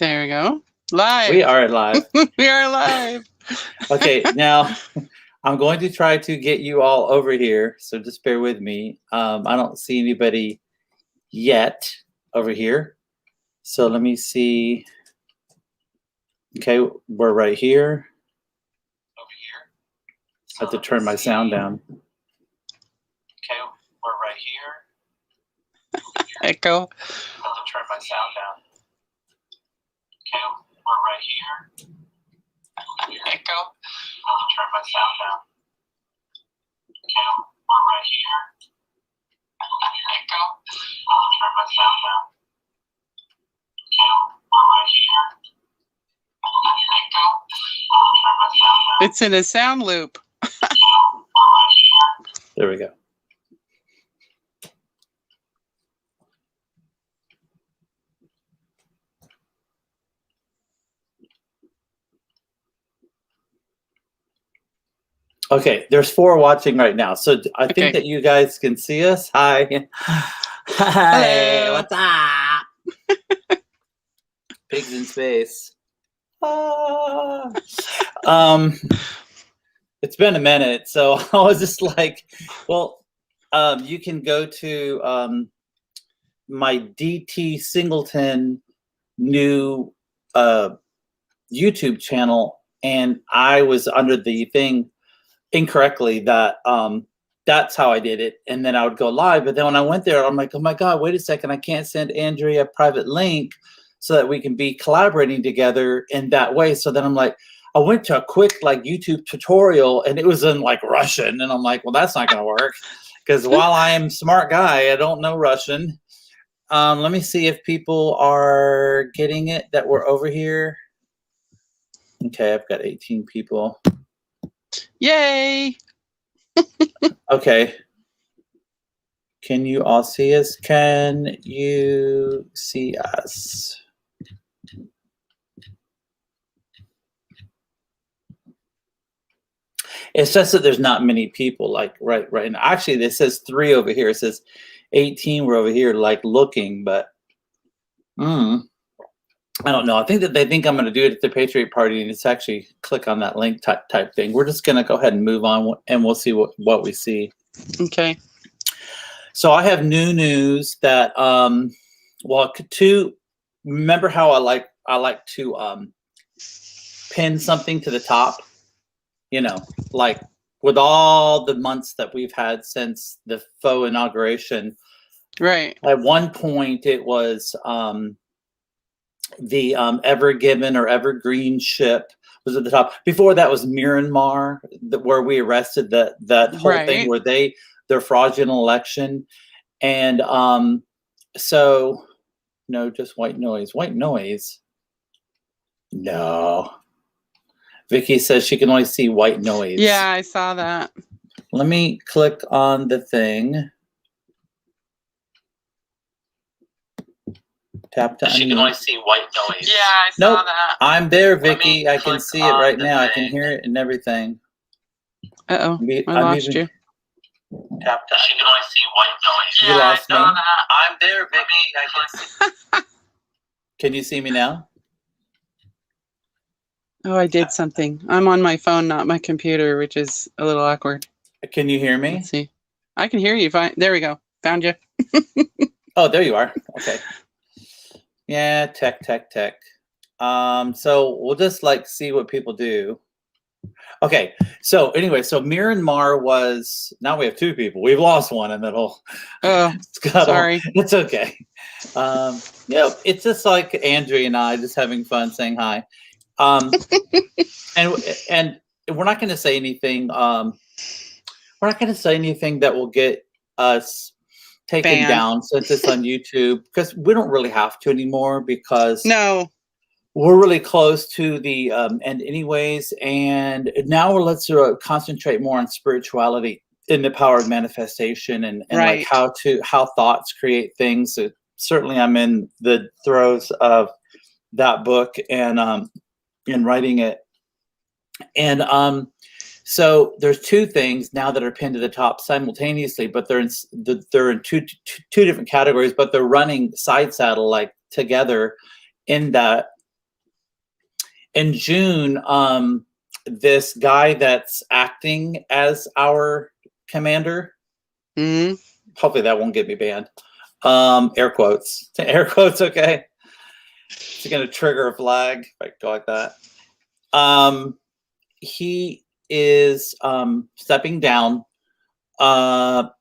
There we go. Live. We are live. We are live. Okay, now I'm going to try to get you all over here, so just bear with me. I don't see anybody yet over here. So let me see. Okay, we're right here. Over here. I have to turn my sound down. Okay, we're right here. Echo. I have to turn my sound down. Okay, we're right here. Echo. I'll turn my sound down. Okay, we're right here. Echo. I'll turn my sound down. Okay, we're right here. Echo. I'll turn my sound down. It's in a sound loop. There we go. Okay, there's 4 watching right now. So I think that you guys can see us. Hi. Hi. Hello. What's up? Pigs in space. Ah. It's been a minute, so I was just like, well, you can go to my DT Singleton new YouTube channel, and I was under the thing incorrectly that that's how I did it, and then I would go live. But then when I went there, I'm like, oh my god, wait a second, I can't send Andrea a private link so that we can be collaborating together in that way. So then I'm like, I went to a quick like YouTube tutorial, and it was in like Russian, and I'm like, well, that's not gonna work, because while I am a smart guy, I don't know Russian. Let me see if people are getting it that we're over here. Okay, I've got 18 people. Yay! Okay. Can you all see us? Can you see us? It's just that there's not many people like right now. Actually, this says 3 over here. It says 18 were over here like looking, but I don't know. I think that they think I'm going to do it at the Patriot Party, and it's actually click on that link type thing. We're just going to go ahead and move on, and we'll see what we see. Okay. So I have new news that well, remember how I like to pin something to the top, you know, like with all the months that we've had since the faux inauguration. Right. At one point it was the Ever Given or Evergreen ship was at the top. Before that was Myanmar, where we arrested that whole thing where their fraudulent election. And so no, just white noise. White noise. No. Vicky says she can only see white noise. Yeah, I saw that. Let me click on the thing. Tap to She can only see white noise. Yeah, I saw that. I'm there, Vicky. I can see it right now. I can hear it and everything. Uh-oh. I lost you. Tap to she can only see white noise. You lost me. I'm there, Vicky. I can see. Can you see me now? Oh, I did something. I'm on my phone, not my computer, which is a little awkward. Can you hear me? Let's see. I can hear you fine. There we go. Found you. Oh, there you are. Okay. Yeah, tech. So we'll just like see what people do. Okay. So anyway, so Myanmar was, now we have 2 people. We've lost one in that whole. Oh, sorry. It's okay. Yeah, it's just like Andrea and I just having fun saying hi. And we're not going to say anything. We're not going to say anything that will get us taken down since it's on YouTube, because we don't really have to anymore, because we're really close to the end anyways. And now let's concentrate more on spirituality and the power of manifestation and like how thoughts create things. So certainly I'm in the throes of that book and writing it. And so there's 2 things now that are pinned to the top simultaneously, but they're in two different categories, but they're running side saddle like together in that in June, this guy that's acting as our commander, Hmm. hopefully that won't get me banned. Air quotes. Air quotes, okay. It's gonna trigger a flag if I go like that. He is stepping down. The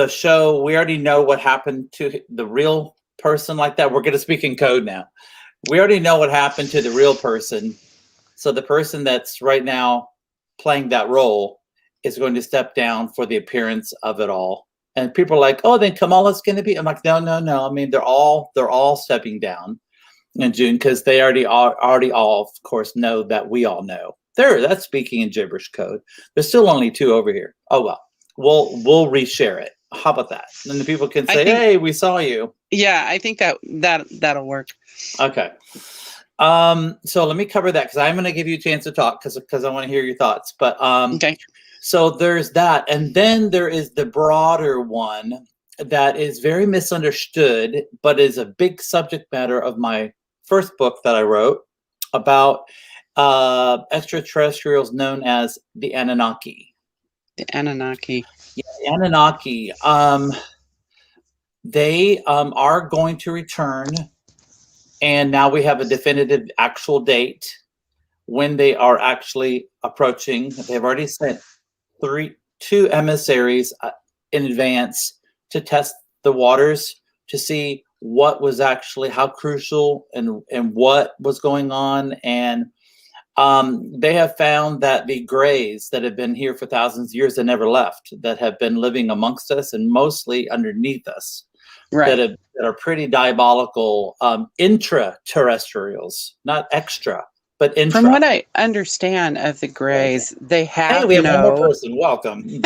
show, we already know what happened to the real person like that. We're gonna speak in code now. We already know what happened to the real person. So the person that's right now playing that role is going to step down for the appearance of it all. And people are like, "Oh, then Kamala's going to be." I'm like, "No, no, no. I mean, they're all stepping down in June because they already all, of course, know that we all know. That's speaking in gibberish code. There's still only 2 over here. Oh well, we'll reshare it. How about that? And the people can I say, think- "Hey, we saw you." Yeah, I think that'll work. Okay. So let me cover that because I'm going to give you a chance to talk because I want to hear your thoughts. But Okay. so there's that, and then there is the broader one that is very misunderstood, but is a big subject matter of my first book that I wrote about extraterrestrials known as the Anunnaki. The Anunnaki. Yeah, the Anunnaki. They are going to return. And now we have a definitive actual date when they are actually approaching. They've already sent 2 emissaries in advance to test the waters to see what was actually how crucial and what was going on. And they have found that the Greys that have been here for thousands of years and never left, that have been living amongst us and mostly underneath us, Right. that are pretty diabolical intraterrestrials, not extra, but intra. From what I understand of the Greys, they have Hey, we have one more no. person. Welcome.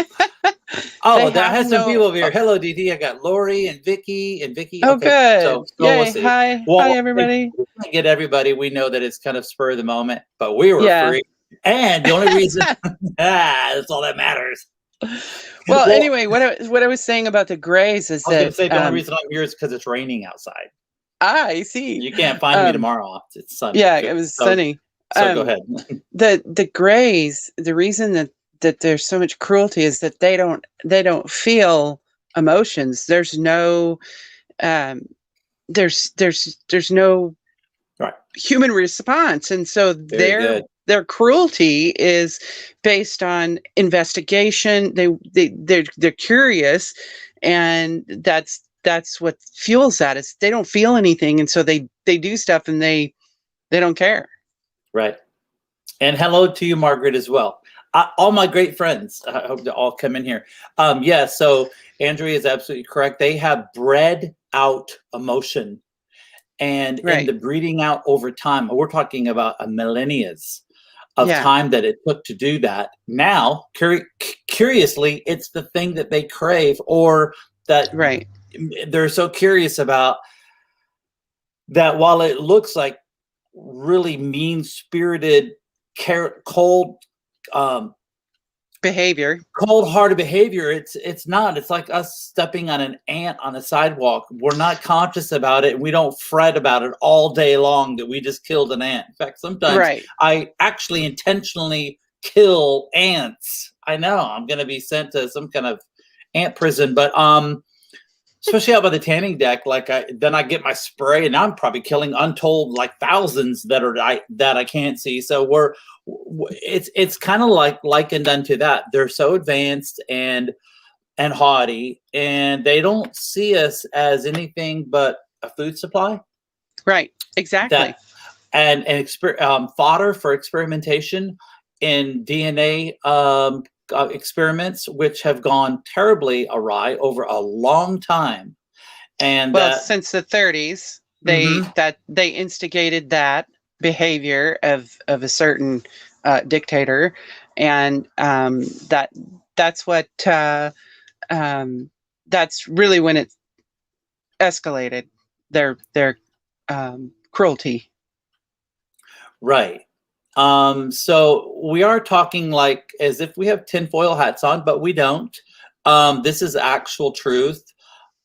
Oh, They that have has some no- people over here. Hello, DD. I got Lori and Vicky. Oh, Okay, good. So Yay. we'll see. Hi. Well, Hi, everybody. We can't get everybody. We know that it's kind of spur of the moment, but we were Yeah. free. And the only reason, that's all that matters. Well, anyway, what I was saying about the Greys is I was going to that say the only reason I'm here is because it's raining outside. I see. You can't find me tomorrow. It's sunny. Yeah, it was sunny. So go ahead. The Greys, the reason that there's so much cruelty is that they don't feel emotions. There's no there's no Right. human response, and so Very good. their cruelty is based on investigation. They're curious, and that's what fuels that. Is they don't feel anything, and so they do stuff, and they don't care. Right. And hello to you, Margaret, as well. All my great friends. I hope to all come in here. Yeah, so Andrea is absolutely correct. They have bred out emotion. And in the breeding out over time, we're talking about a millennias of time that it took to do that. Now, curiously, it's the thing that they crave or that they're so curious about, that while it looks like really mean-spirited, cold behavior, cold-hearted behavior, it's not. It's like us stepping on an ant on a sidewalk. We're not conscious about it, and we don't fret about it all day long that we just killed an ant. In fact, sometimes I actually intentionally kill ants. I know I'm going to be sent to some kind of ant prison, but especially out by the tanning deck, then I get my spray, and I'm probably killing untold thousands that I can't see. So it's kind of likened unto that. They're so advanced and haughty, and they don't see us as anything but a food supply. Right. Exactly. And fodder for experimentation in DNA experiments, which have gone terribly awry over a long time. And since the 30s, they instigated that behavior of a certain dictator, and that's what that's really when it escalated their cruelty. Right. So we are talking as if we have tinfoil hats on, but we don't. This is actual truth.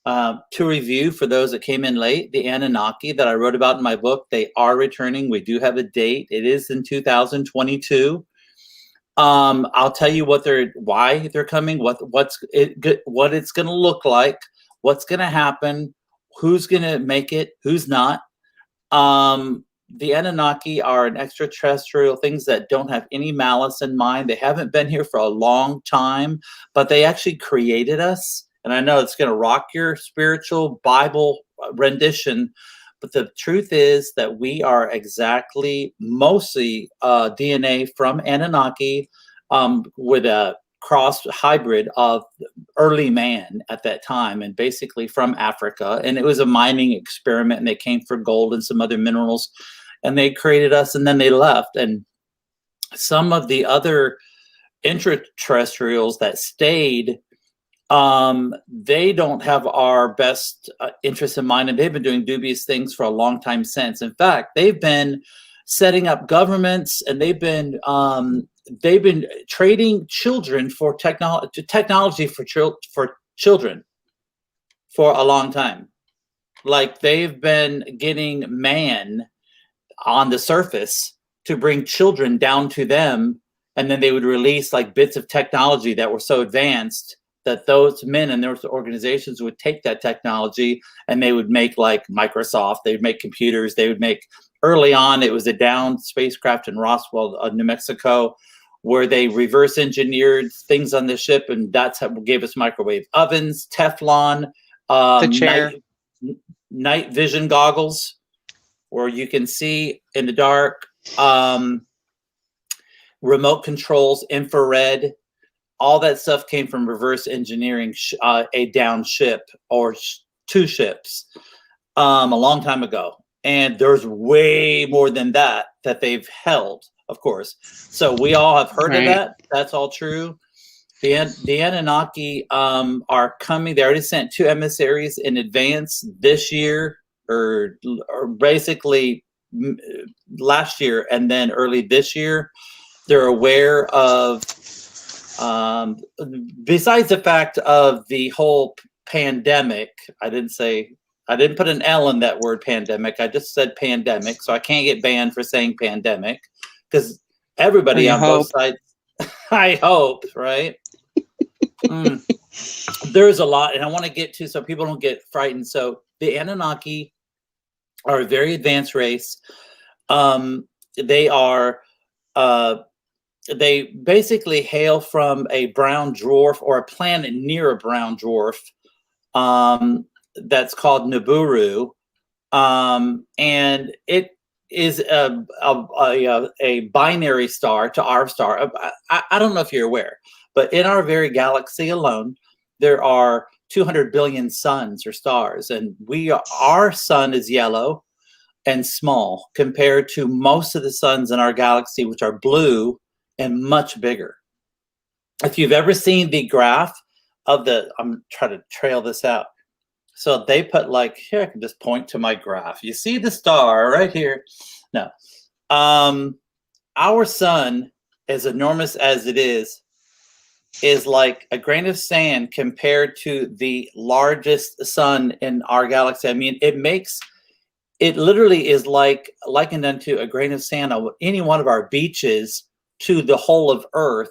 To review, for those that came in late, the Anunnaki that I wrote about in my book, they are returning. We do have a date. It is in 2022. I'll tell you why they're coming, what it's going to look like, what's going to happen, who's going to make it, who's not. The Anunnaki are an extraterrestrial things that don't have any malice in mind. They haven't been here for a long time, but they actually created us. And I know it's going to rock your spiritual Bible rendition, but the truth is that we are exactly mostly DNA from Anunnaki with a cross hybrid of early man at that time, and basically from Africa. And it was a mining experiment, and they came for gold and some other minerals, and they created us, and then they left. And some of the other intraterrestrials that stayed, they don't have our best interest in mind, and they've been doing dubious things for a long time since. In fact, they've been setting up governments, and they've been trading children for technology for children for a long time. Like, they've been getting man on the surface to bring children down to them, and then they would release like bits of technology that were so advanced that those men and those organizations would take that technology, and they would make like Microsoft, they would make computers, they would make, early on, it was a downed spacecraft in Roswell, New Mexico, where they reverse engineered things on the ship, and that's how gave us microwave ovens, Teflon, The chair. night vision goggles, where you can see in the dark, remote controls, infrared. All that stuff came from reverse engineering a down ship or two ships a long time ago. And there's way more than that they've held, of course. So we all have heard of that. That's all true. The Anunnaki are coming. They already sent 2 emissaries in advance this year, or basically last year, and then early this year. They're aware of, besides the fact of the whole pandemic, I didn't put an L in that word pandemic. I just said pandemic, so I can't get banned for saying pandemic, because everybody on both sides, I hope, right? There's a lot, and I want to get to, so people don't get frightened. So the Anunnaki are a very advanced race. They are, they basically hail from a brown dwarf, or a planet near a brown dwarf, that's called Nibiru, and it is a binary star to our star. I don't know if you're aware, but in our very galaxy alone, there are 200 billion suns or stars, and our sun is yellow and small compared to most of the suns in our galaxy, which are blue and much bigger. If you've ever seen the graph of I'm trying to trail this out. So they put, like, here, I can just point to my graph. You see the star right here? No. Our sun, as enormous as it is like a grain of sand compared to the largest sun in our galaxy. I mean, it literally is likened unto a grain of sand on any one of our beaches to the whole of Earth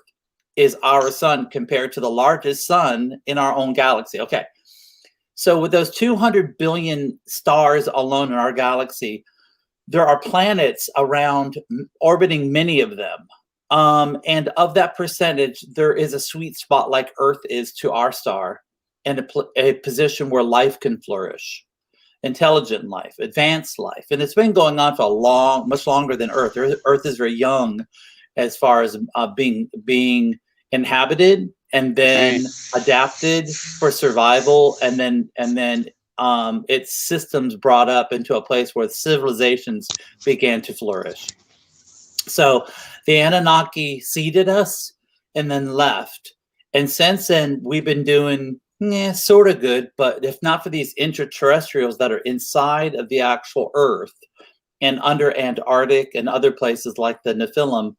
is our sun compared to the largest sun in our own galaxy. Okay. So with those 200 billion stars alone in our galaxy, there are planets around orbiting many of them. And of that percentage, there is a sweet spot like Earth is to our star, and a position where life can flourish, intelligent life, advanced life. And it's been going on for much longer than Earth. Earth is very young as far as being inhabited, and then adapted for survival, and then its systems brought up into a place where civilizations began to flourish. So the Anunnaki seeded us and then left. And since then, we've been doing sort of good, but if not for these intraterrestrials that are inside of the actual Earth and under Antarctic and other places like the Nephilim,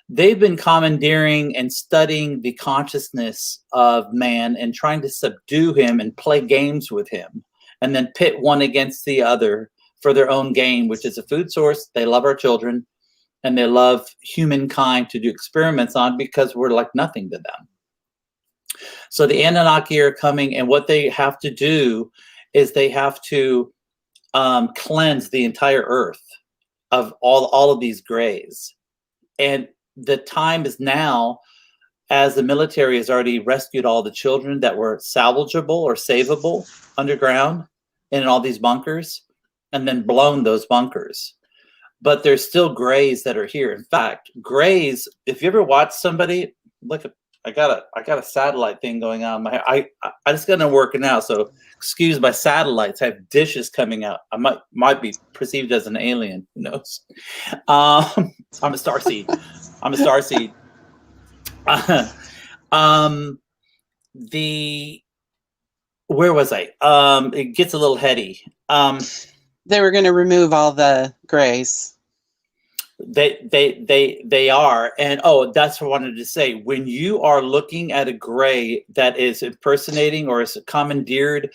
they've been commandeering and studying the consciousness of man and trying to subdue him and play games with him, and then pit one against the other for their own gain, which is a food source. They love our children, and they love humankind to do experiments on, because we're like nothing to them. So the Anunnaki are coming, and what they have to do is they have to cleanse the entire earth of all of these grays. And the time is now, as the military has already rescued all the children that were salvageable or savable underground in all these bunkers, and then blown those bunkers. But there's still grays that are here. In fact, grays, if you ever watch somebody, look at, I got a satellite thing going on in my hair. I just got done working out, so excuse my satellites. I have dishes coming out. I might be perceived as an alien. Who knows? I'm a starseed. I'm a starseed. Where was I? It gets a little heady. They were going to remove all the grays. They are, and that's what I wanted to say. When you are looking at a gray that is impersonating or is commandeered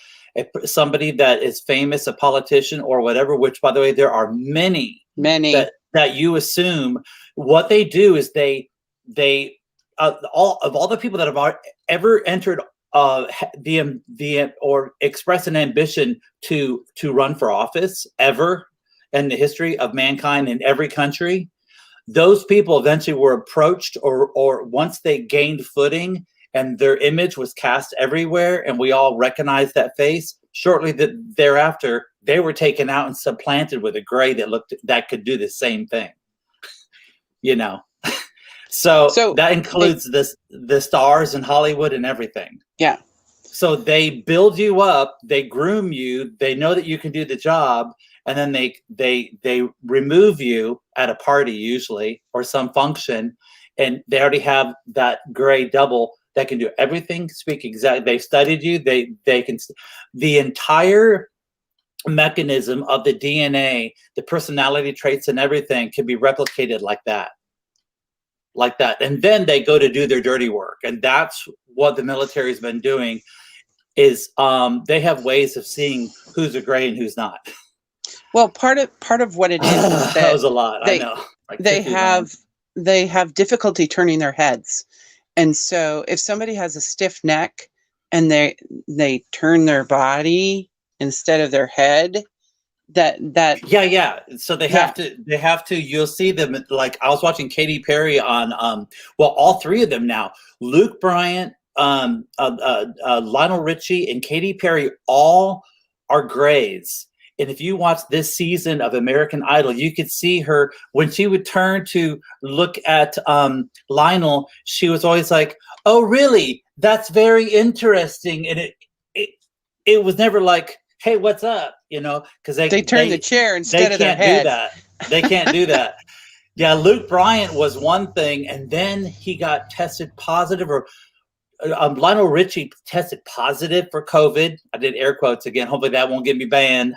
somebody that is famous, a politician or whatever, which by the way there are many that you assume, what they do is they all the people that have ever entered the or express an ambition to run for office ever in the history of mankind in every country, those people eventually were approached, or once they gained footing and their image was cast everywhere and we all recognized that face, shortly thereafter they were taken out and supplanted with a gray that could do the same thing. You know. So that includes the stars in Hollywood and everything. Yeah. So they build you up, they groom you, they know that you can do the job, and then they remove you at a party usually or some function, and they already have that gray double that can do everything, speak exactly. They've studied you. They can, the entire mechanism of the DNA, the personality traits and everything can be replicated like that. And then they go to do their dirty work. And that's what the military has been doing, is they have ways of seeing who's a gray and who's not. Well, part of what it is that was a lot. I know. Like they have difficulty turning their heads. And so if somebody has a stiff neck and they turn their body instead of their head, that yeah. So they have to, you'll see them, like I was watching Katy Perry on all three of them now. Luke Bryant, Lionel Richie, and Katy Perry all are grays. And if you watch this season of American Idol, you could see her when she would turn to look at Lionel. She was always like, "Oh, really? That's very interesting." And it was never like, "Hey, what's up?" You know, because they turn the chair instead of their head. They can't do that. Yeah, Luke Bryant was one thing, and then he got tested positive, or Lionel Richie tested positive for COVID. I did air quotes again. Hopefully that won't get me banned.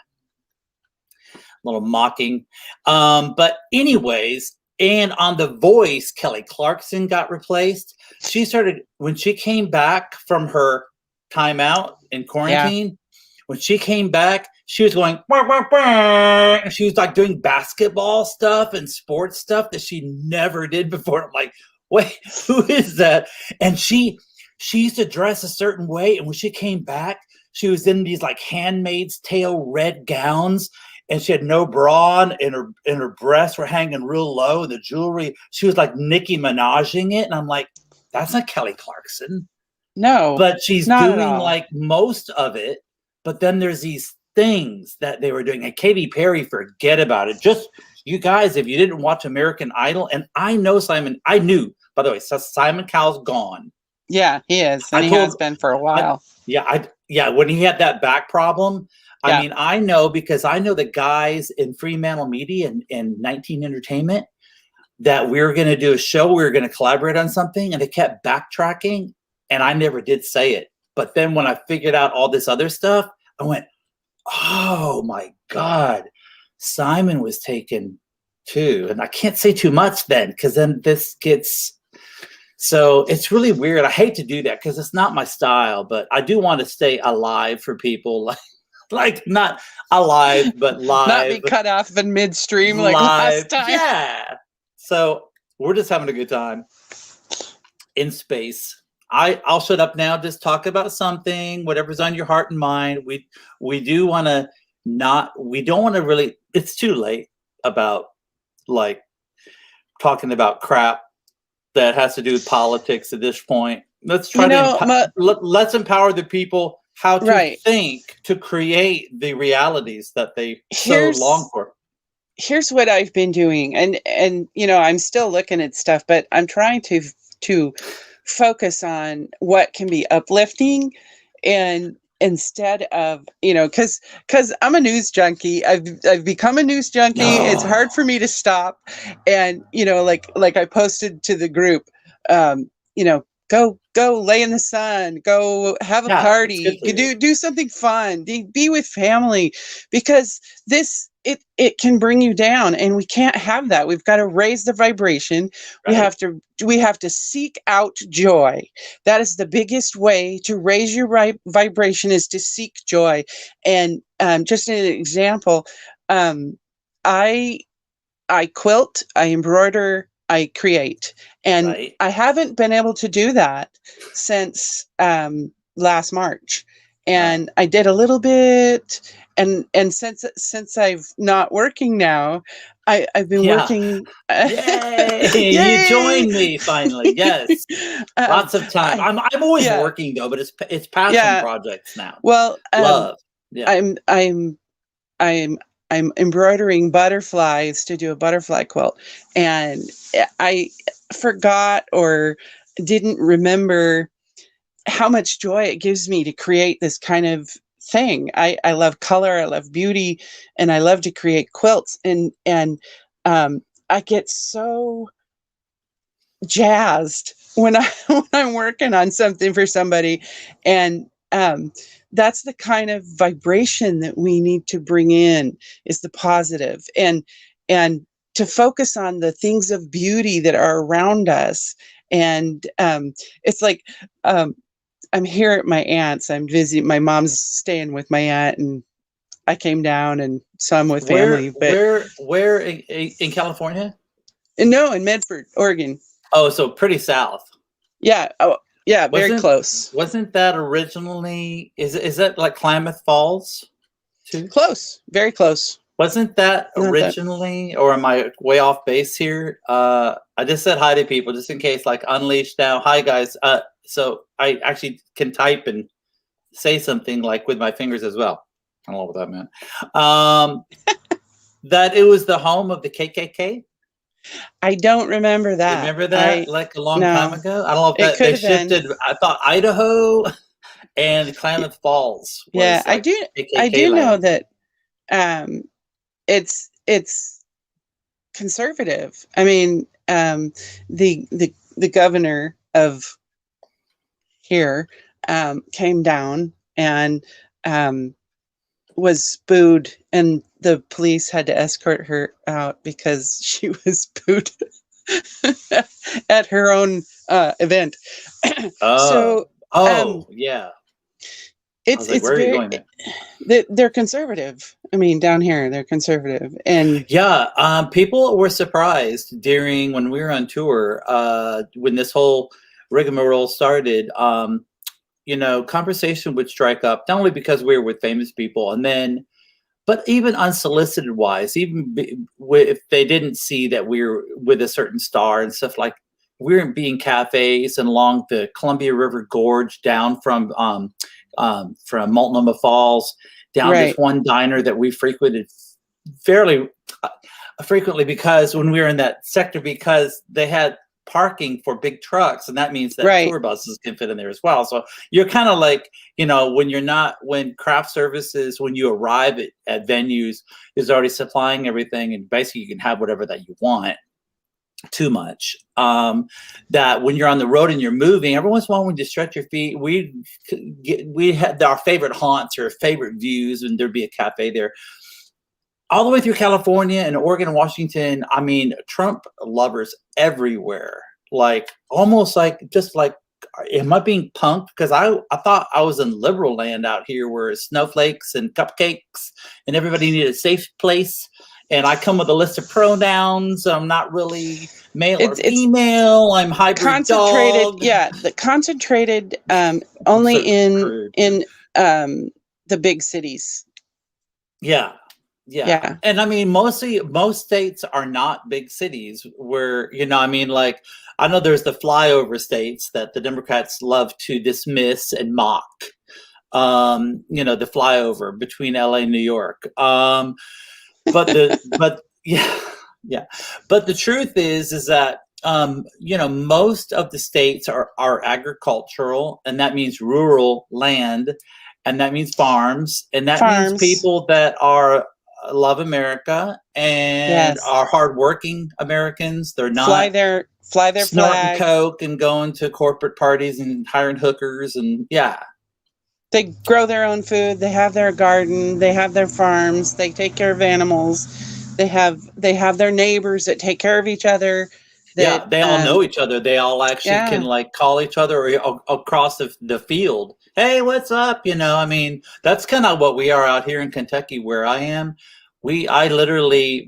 A little mocking. But anyways, and on The Voice, Kelly Clarkson got replaced. When she came back from her timeout in quarantine, when she came back, she was going, bah, bah, bah, and she was like doing basketball stuff and sports stuff that she never did before. I'm like, wait, who is that? And she used to dress a certain way. And when she came back, she was in these like Handmaid's Tale red gowns, and she had no bra on, and her breasts were hanging real low. The jewelry, she was like Nicki Minajing it. And I'm like, that's not Kelly Clarkson. No. But she's doing like most of it. But then there's these things that they were doing. And Katy Perry, forget about it. Just, you guys, if you didn't watch American Idol, and I know I knew, by the way, Simon Cowell's gone. Yeah, he is. And he has been for a while. When he had that back problem, I mean, I know, because I know the guys in Fremantle Media and 19 Entertainment, that we were going to do a show. We were going to collaborate on something, and they kept backtracking, and I never did say it. But then when I figured out all this other stuff, I went, oh my God, Simon was taking too. And I can't say too much then, because then this gets, so it's really weird. I hate to do that because it's not my style, but I do want to stay alive for people, like not alive, but live. Not be cut off in midstream like live. last time. Yeah. So we're just having a good time in space. I'll shut up now. Just talk about something, whatever's on your heart and mind. We do want to we don't want to really, it's too late about like talking about crap that has to do with politics at this point. Let's try let's empower the people how to think to create the realities that they so long for. Here's what I've been doing, and you know, I'm still looking at stuff, but I'm trying to focus on what can be uplifting, and instead of, you know, because I'm a news junkie. I've become a news junkie. It's hard for me to stop. And, you know, like I posted to the group, you know, go lay in the sun, go have a party, do something fun, be with family, because it can bring you down, and we can't have that. We've got to raise the vibration. Right. We have to seek out joy. That is the biggest way to raise your vibration, is to seek joy. And just an example, I quilt, I embroider, I create, and I haven't been able to do that since last March. And I did a little bit, and since I've not working now, I've been working. Yay! You joined me finally. Yes, lots of time. I'm always working though, but it's passion projects now. Well, love. I'm embroidering butterflies to do a butterfly quilt, and I forgot or didn't remember how much joy it gives me to create this kind of thing. I love color, I love beauty, and I love to create quilts, and I get so jazzed when I'm working on something for somebody, and that's the kind of vibration that we need to bring in, is the positive, and to focus on the things of beauty that are around us. And it's like, I'm here at my aunt's. I'm visiting. My mom's staying with my aunt, and I came down, and so I'm with family. But where in California? No, in Medford, Oregon. Oh, so pretty south. Yeah. Oh, yeah. Very close. Wasn't that originally? Is that like Klamath Falls? Too close. Very close. Wasn't that originally, or am I way off base here? I just said hi to people just in case, like Unleashed now. Hi guys. So I actually can type and say something like with my fingers as well. I don't know what that meant. That it was the home of the KKK. I don't remember that. Remember that like a long time ago? I don't know if they shifted. I thought Idaho and Klamath Falls. Yeah, like I do know that it's conservative. I mean, the governor of here came down and was booed, and the police had to escort her out because she was booed at her own event. Yeah. It's like, where very, are you going they're conservative. I mean, down here they're conservative, and people were surprised during when we were on tour, when this whole rigmarole started. You know, conversation would strike up, not only because we were with famous people, and then, but even unsolicited wise, even if they didn't see that we were with a certain star and stuff, like we were being cafes and along the Columbia River Gorge down from Multnomah Falls down this one diner that we frequented fairly frequently, because when we were in that sector, because they had parking for big trucks, and that means that tour buses can fit in there as well. So you're kind of like, you know, when craft services, when you arrive at venues, is already supplying everything, and basically you can have whatever that you want. Too much. That when you're on the road and you're moving, every once in a while when you stretch your feet, we had our favorite haunts or favorite views, and there'd be a cafe there. all the way through California and Oregon and Washington. I mean, Trump lovers everywhere. Like almost like just like, am I being punked? Because I thought I was in liberal land out here where it's snowflakes and cupcakes and everybody needed a safe place. And I come with a list of pronouns. I'm not really male or female. I'm hybrid concentrated. dog. Yeah, the concentrated only So in the big cities. Yeah. Yeah. And I mean, most states are not big cities where, you know, I mean, like, I know there's the flyover states that the Democrats love to dismiss and mock, you know, the flyover between LA and New York. But the truth is that, you know, most of the states are agricultural, and that means rural land, and that means farms, and that means people that love America and are hardworking Americans. They're not fly their snorting flag. coke and going to corporate parties and hiring hookers and They grow their own food. They have their garden. They have their farms. They take care of animals. They have their neighbors that take care of each other. They all know each other. They all actually can like call each other across the field. Hey, what's up? You know, I mean, that's kind of what we are out here in Kentucky where I am. We actually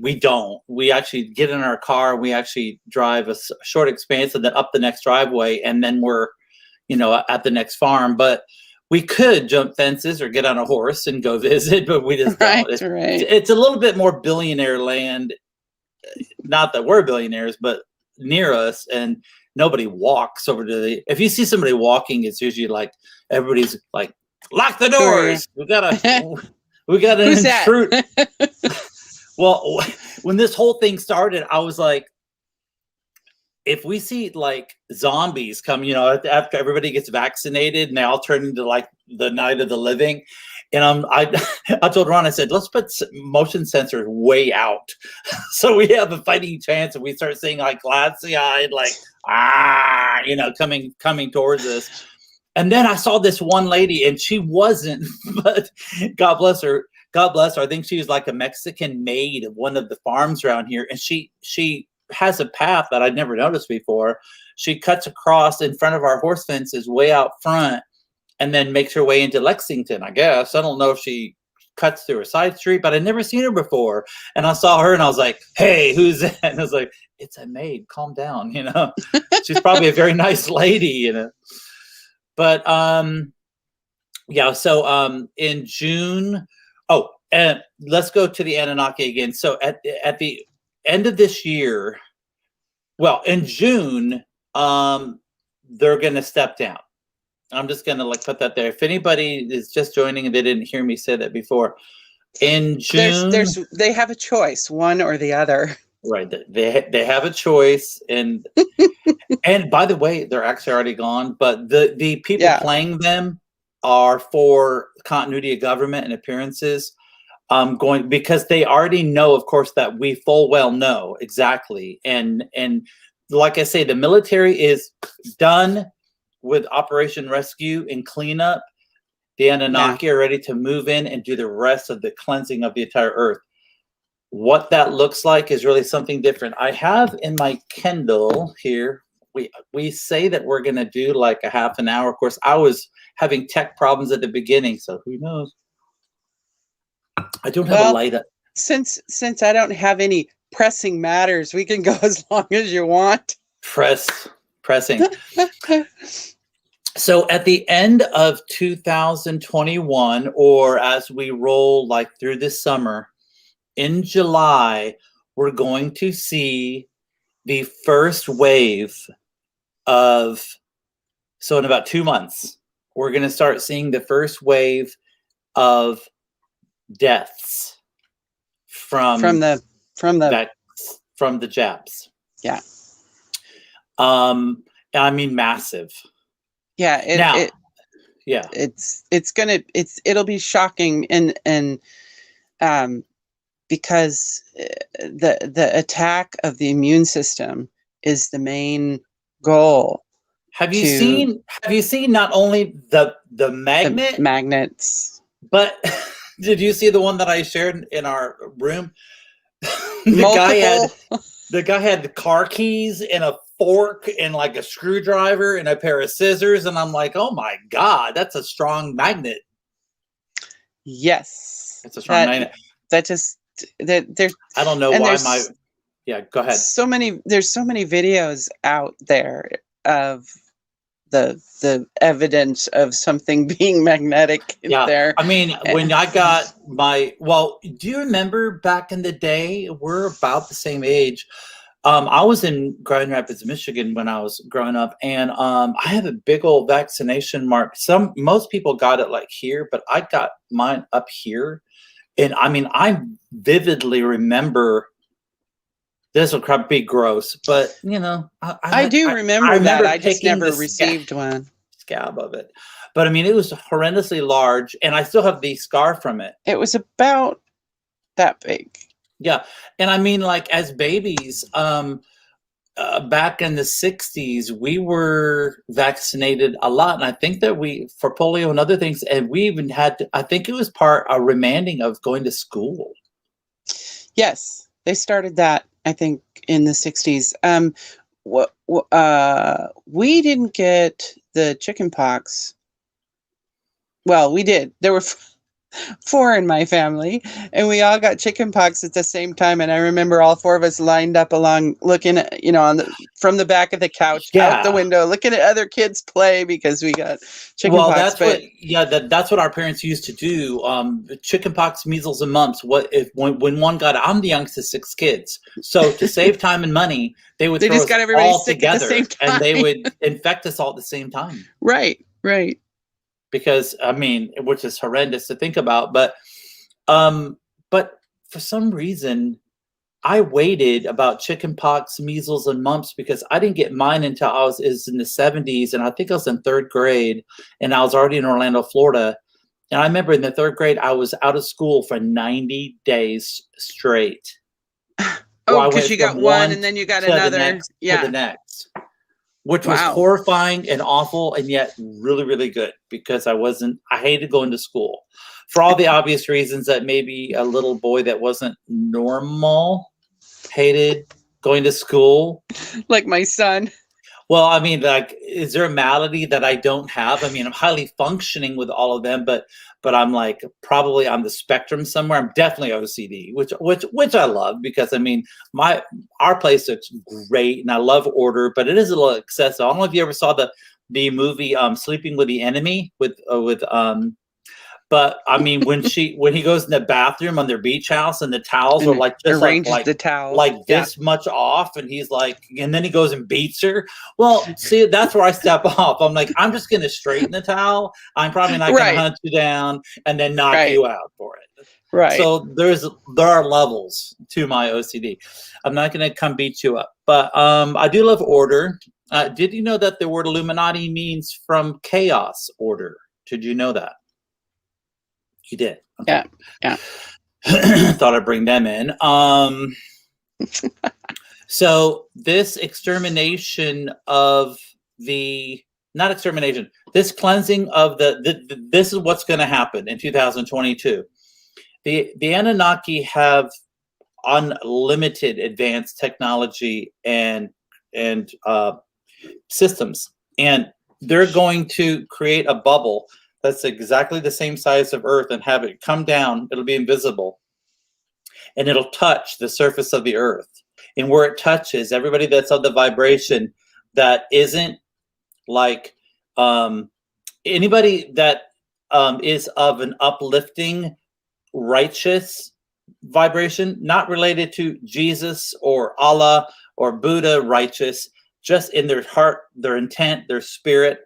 get in our car. We actually drive a short expanse and then up the next driveway. And then we're, you know, at the next farm. But we could jump fences or get on a horse and go visit, but we just don't. It's a little bit more billionaire land. Not that we're billionaires, but near us, and nobody walks over to if you see somebody walking, it's usually like everybody's like, lock the doors. We got an intruder. Well, when this whole thing started, I was like, if we see like zombies come, you know, after everybody gets vaccinated and they all turn into like the Night of the Living. And I told Ron, I said, let's put motion sensors way out. So we have a fighting chance if we start seeing like glassy eyed, like, you know, coming towards us. And then I saw this one lady and she wasn't, but God bless her. God bless her. I think she was like a Mexican maid of one of the farms around here. And she has a path that I'd never noticed before. She cuts across in front of our horse fences way out front and then makes her way into Lexington, I guess. I don't know if she cuts through a side street, but I'd never seen her before. And I saw her and I was like, hey, who's that? And I was like, it's a maid. Calm down, you know. She's probably a very nice lady, you know. But so in June, and let's go to the Anunnaki again. So at the end of this year, well, in June, they're going to step down. I'm just going to like put that there. If anybody is just joining and they didn't hear me say that before, in June, they have a choice, one or the other. Right. They have a choice, and and by the way, they're actually already gone. But the people playing them are for continuity of government and appearances. Because they already know, of course, that we full well know exactly. And like I say, the military is done with Operation Rescue and cleanup. The Anunnaki are ready to move in and do the rest of the cleansing of the entire earth. What that looks like is really something different. I have in my Kindle here, we say that we're going to do like a half an hour. Of course, I was having tech problems at the beginning, so who knows? I don't have a light up. Since I don't have any pressing matters, we can go as long as you want. Pressing. So at the end of 2021, or as we roll like through this summer, in July, we're going to see the first wave of, so in about 2 months, we're going to start seeing the first wave of deaths from the jabs. Yeah. I mean, massive. Yeah. It'll be shocking and because the attack of the immune system is the main goal. Have you seen not only the magnet, magnets, but Did you see the one that I shared in our room? Multiple. The guy had the car keys and a fork and like a screwdriver and a pair of scissors, and I'm like, oh my god, that's a strong magnet. Yes. It's a strong magnet. That just that there's. I don't know and why there's Yeah, go ahead. There's so many videos out there of the evidence of something being magnetic in there. I mean, when I got do you remember back in the day? We're about the same age. I was in Grand Rapids, Michigan when I was growing up, and I had a big old vaccination mark. Most people got it like here, but I got mine up here. And I mean, I vividly remember, this will probably be gross, but you know, I do remember that. I just taking never the received one. scab of it. But I mean, it was horrendously large, and I still have the scar from it. It was about that big. Yeah. And I mean, like, as babies, back in the 60s, we were vaccinated a lot. And I think that for polio and other things, and we even had I think it was a remanding of going to school. Yes, they started that, I think, in the 60s. We didn't get the chicken pox. Well, we did. There were 4 in my family, and we all got chicken pox at the same time. And I remember all 4 of us lined up along, looking at, from the back of the couch, out the window, looking at other kids play because we got chicken pox. That's what our parents used to do. Chicken pox, measles, and mumps. When one got, I'm the youngest of 6 kids, so to save time and money, they would throw just us got everybody all sick together, at the same time. and they would infect us all at the same time. Right. Because I mean, which is horrendous to think about, but for some reason, I waited about chicken pox, measles, and mumps because I didn't get mine until I was in the 70s, and I think I was in 3rd grade, and I was already in Orlando, Florida. And I remember in the 3rd grade, I was out of school for 90 days straight. Oh, because you got one and then you got another. To the next. Which was horrifying and awful, and yet really, really good because I hated going to school for all the obvious reasons that maybe a little boy that wasn't normal hated going to school. Like my son. Well, I mean, like, is there a malady that I don't have? I mean, I'm highly functioning with all of them, but I'm like probably on the spectrum somewhere. I'm definitely OCD, which I love because I mean, our place looks great and I love order, but it is a little excessive. I don't know if you ever saw the movie Sleeping with the Enemy but I mean, when he goes in the bathroom on their beach house and the towels are like just the towels like this much off, and he's like, and then he goes and beats her. Well, see, that's where I step off. I'm like, I'm just gonna straighten the towel. I'm probably not gonna hunt you down and then knock you out for it. Right. So there are levels to my OCD. I'm not gonna come beat you up, but I do love order. Did you know that the word Illuminati means from chaos order? Did you know that? You did. Okay. Yeah. Thought I'd bring them in. So this extermination of this cleansing of this is what's going to happen in 2022. The Anunnaki have unlimited advanced technology and systems, and they're going to create a bubble that's exactly the same size of Earth and have it come down. It'll be invisible, and it'll touch the surface of the Earth. And where it touches, everybody that's on the vibration that isn't like anybody that is of an uplifting, righteous vibration, not related to Jesus or Allah or Buddha, righteous, just in their heart, their intent, their spirit,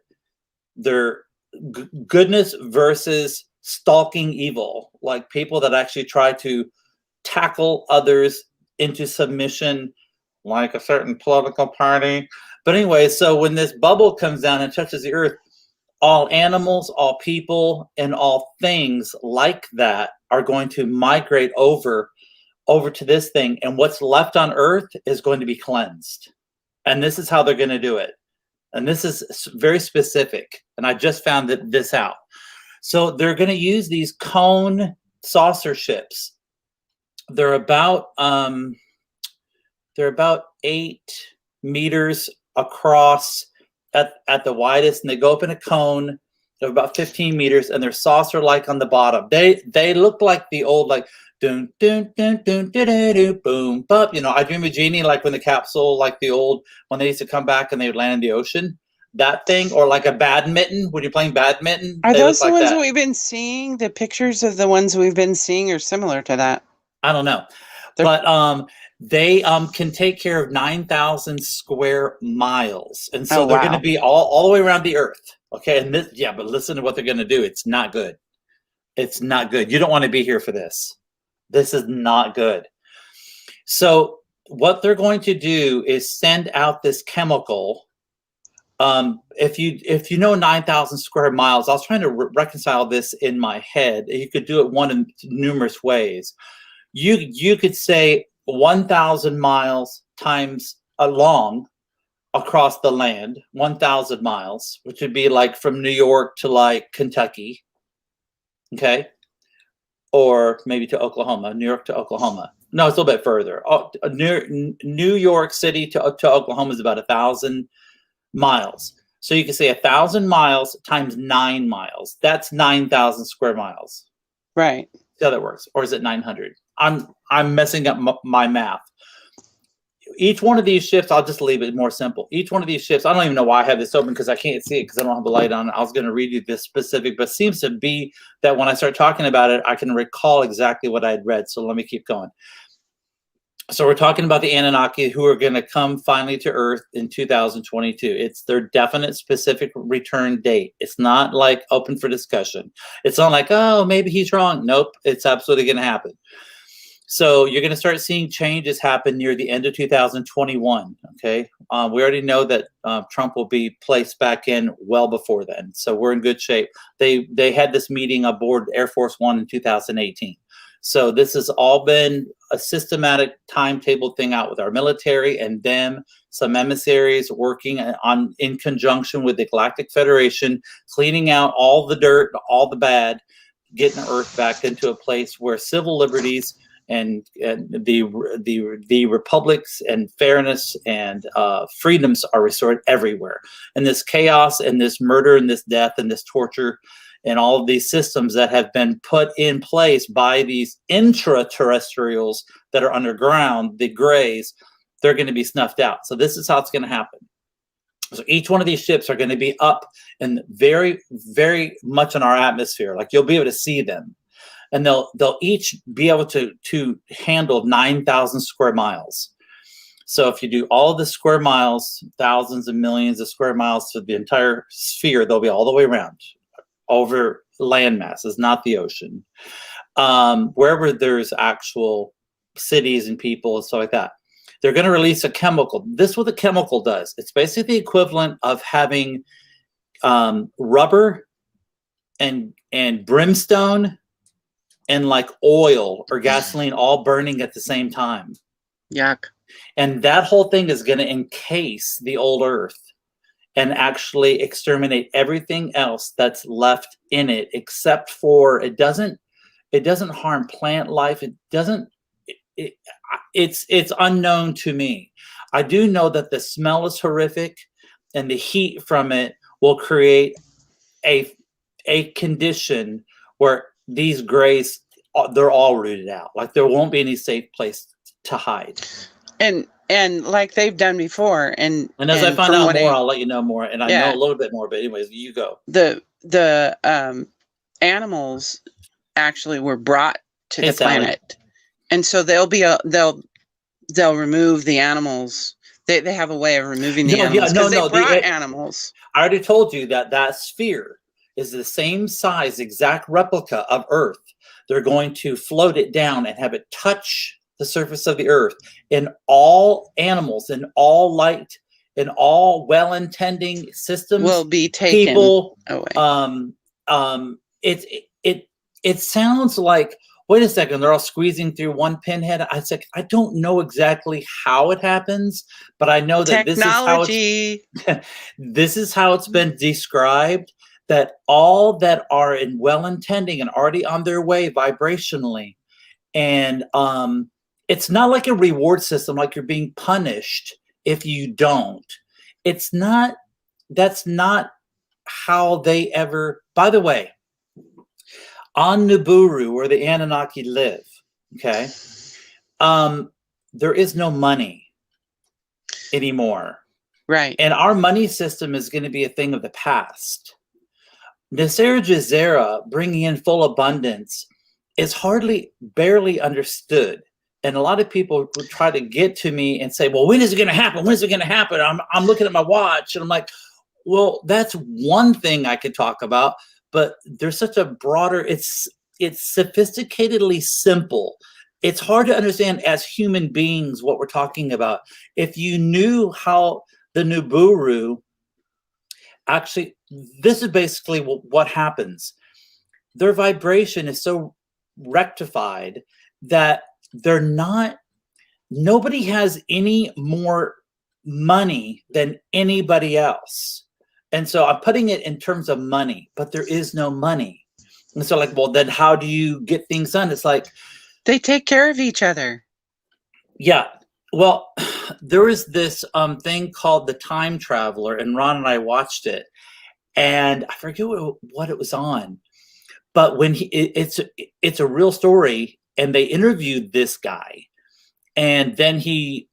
their goodness versus stalking evil, like people that actually try to tackle others into submission, like a certain political party. But anyway, so when this bubble comes down and touches the Earth, all animals, all people, and all things like that are going to migrate over to this thing, and what's left on Earth is going to be cleansed. And this is how they're going to do it. And this is very specific, and I just found this out. So they're going to use these cone saucer ships. They're about 8 meters across at the widest, and they go up in a cone of about 15 meters, and they're saucer-like on the bottom. They look like the old, like, dun dun dun dun dun dun, dun boom bop. You know, I Dream of Jeannie, like when the capsule, like the old, when they used to come back and they would land in the ocean. That thing, or like a badminton when you're playing badminton. Are They those look the like ones that. we've been seeing? The pictures of the ones we've been seeing are similar to that. I don't know, They're- but they can take care of 9,000 square miles, and so Oh, they're wow. going to be all the way around the Earth. Okay, and this, yeah, but listen to what they're going to do. It's not good. It's not good. You don't want to be here for this. This is not good. So what they're going to do is send out this chemical. If you know 9,000 square miles, I was trying to reconcile this in my head. You could do it one in numerous ways. You could say 1,000 miles times long across the land, 1,000 miles, which would be like from New York to like Kentucky, okay, or maybe to Oklahoma. New York to Oklahoma. No, it's a little bit further. New York City to Oklahoma is about 1,000 miles. So you can say 1,000 miles times 9 miles. That's 9,000 square miles. Right. See how that works, or is it 900? I'm messing up my math. Each one of these ships, I'll just leave it more simple. Each one of these ships, I don't even know why I have this open because I can't see it because I don't have the light on. I was going to read you this specific, but it seems to be that when I start talking about it, I can recall exactly what I had read. So let me keep going. So we're talking about the Anunnaki who are going to come finally to Earth in 2022. It's their definite specific return date. It's not like open for discussion. It's not like, oh, maybe he's wrong. Nope, it's absolutely going to happen. So you're going to start seeing changes happen near the end of 2021. Okay, we already know that Trump will be placed back in well before then, so we're in good shape. They had this meeting aboard Air Force One in 2018. So this has all been a systematic timetable thing out with our military and them, some emissaries working in conjunction with the Galactic Federation, cleaning out all the dirt, all the bad, getting Earth back into a place where civil liberties and the republics and fairness and freedoms are restored everywhere. And this chaos and this murder and this death and this torture and all of these systems that have been put in place by these intraterrestrials that are underground, the grays, they're going to be snuffed out. So this is how it's going to happen. So each one of these ships are going to be up and very, very much in our atmosphere. Like you'll be able to see them. And they'll each be able to handle 9,000 square miles. So if you do all of the square miles, thousands and millions of square miles to the entire sphere, they'll be all the way around over land masses, not the ocean. Wherever there's actual cities and people and stuff like that, they're going to release a chemical. This is what the chemical does. It's basically the equivalent of having rubber and brimstone and like oil or gasoline all burning at the same time. Yuck. And that whole thing is going to encase the old Earth and actually exterminate everything else that's left in it, except for it doesn't harm plant life. It's unknown to me. I do know that the smell is horrific and the heat from it will create a condition where these grays, they're all rooted out. Like there won't be any safe place to hide. And like they've done before, and as I find out more, I'll let you know more. And I know a little bit more, but anyways, you go. The animals actually were brought to the planet, and so they'll remove the animals. They have a way of removing the animals because they brought animals. I already told you that sphere is the same size, exact replica of Earth. They're going to float it down and have it touch the surface of the Earth, and all animals and all light and all well-intending systems will be taken people away. It sounds like, wait a second, they're all squeezing through one pinhead. I said, I don't know exactly how it happens, but I know that technology. this is how it's been described, that all that are in well-intending and already on their way vibrationally, and it's not like a reward system, like you're being punished if you don't. It's not. That's not how they ever. By the way, on Nibiru, where the Anunnaki live, okay, there is no money anymore. Right. And our money system is going to be a thing of the past. Nisera Jazera, bringing in full abundance, is barely understood. And a lot of people would try to get to me and say, well, when is it going to happen? When is it going to happen? I'm looking at my watch. And I'm like, well, that's one thing I could talk about. But there's such a broader, it's sophisticatedly simple. It's hard to understand as human beings what we're talking about. If you knew how the Nibiru, actually, this is basically what happens. Their vibration is so rectified that nobody has any more money than anybody else. And so I'm putting it in terms of money, but there is no money. And so like, well, then how do you get things done? It's like, they take care of each other. yeah. Well, there is this thing called The Time Traveler, and Ron and I watched it, and I forget what it was on, but when it's a real story, and they interviewed this guy, and then it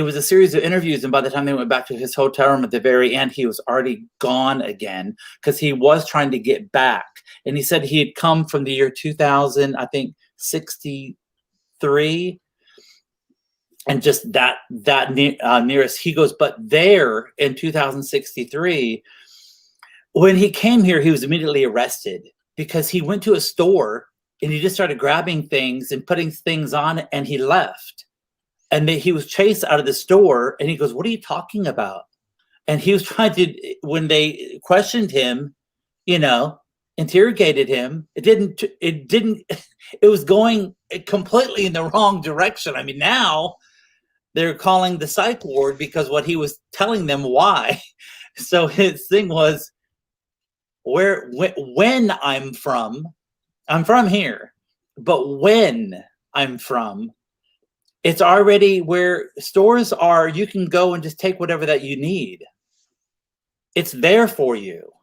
was a series of interviews, and by the time they went back to his hotel room at the very end, he was already gone again, because he was trying to get back. And he said he had come from the year 2000, I think 63, and just that nearest. He goes, but there in 2063, when he came here, he was immediately arrested because he went to a store and he just started grabbing things and putting things on, and he left. And he was chased out of the store, and he goes, what are you talking about? And he was trying to, when they questioned him, interrogated him, it was going completely in the wrong direction. I mean, now they're calling the psych ward because what he was telling them why. So his thing was, when I'm from here, but when I'm from, it's already where stores are. You can go and just take whatever that you need. It's there for you.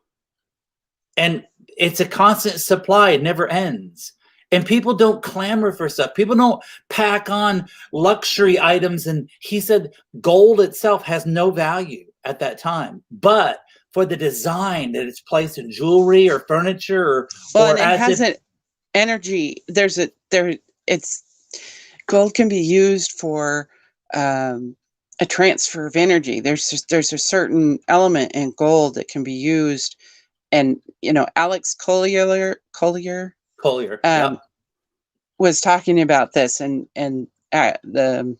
And it's a constant supply. It never ends. And people don't clamor for stuff. People don't pack on luxury items. And he said gold itself has no value at that time. But for the design that it's placed in jewelry or furniture, and it has an energy. Gold can be used for a transfer of energy. There's a certain element in gold that can be used, and Alex Collier was talking about this, and the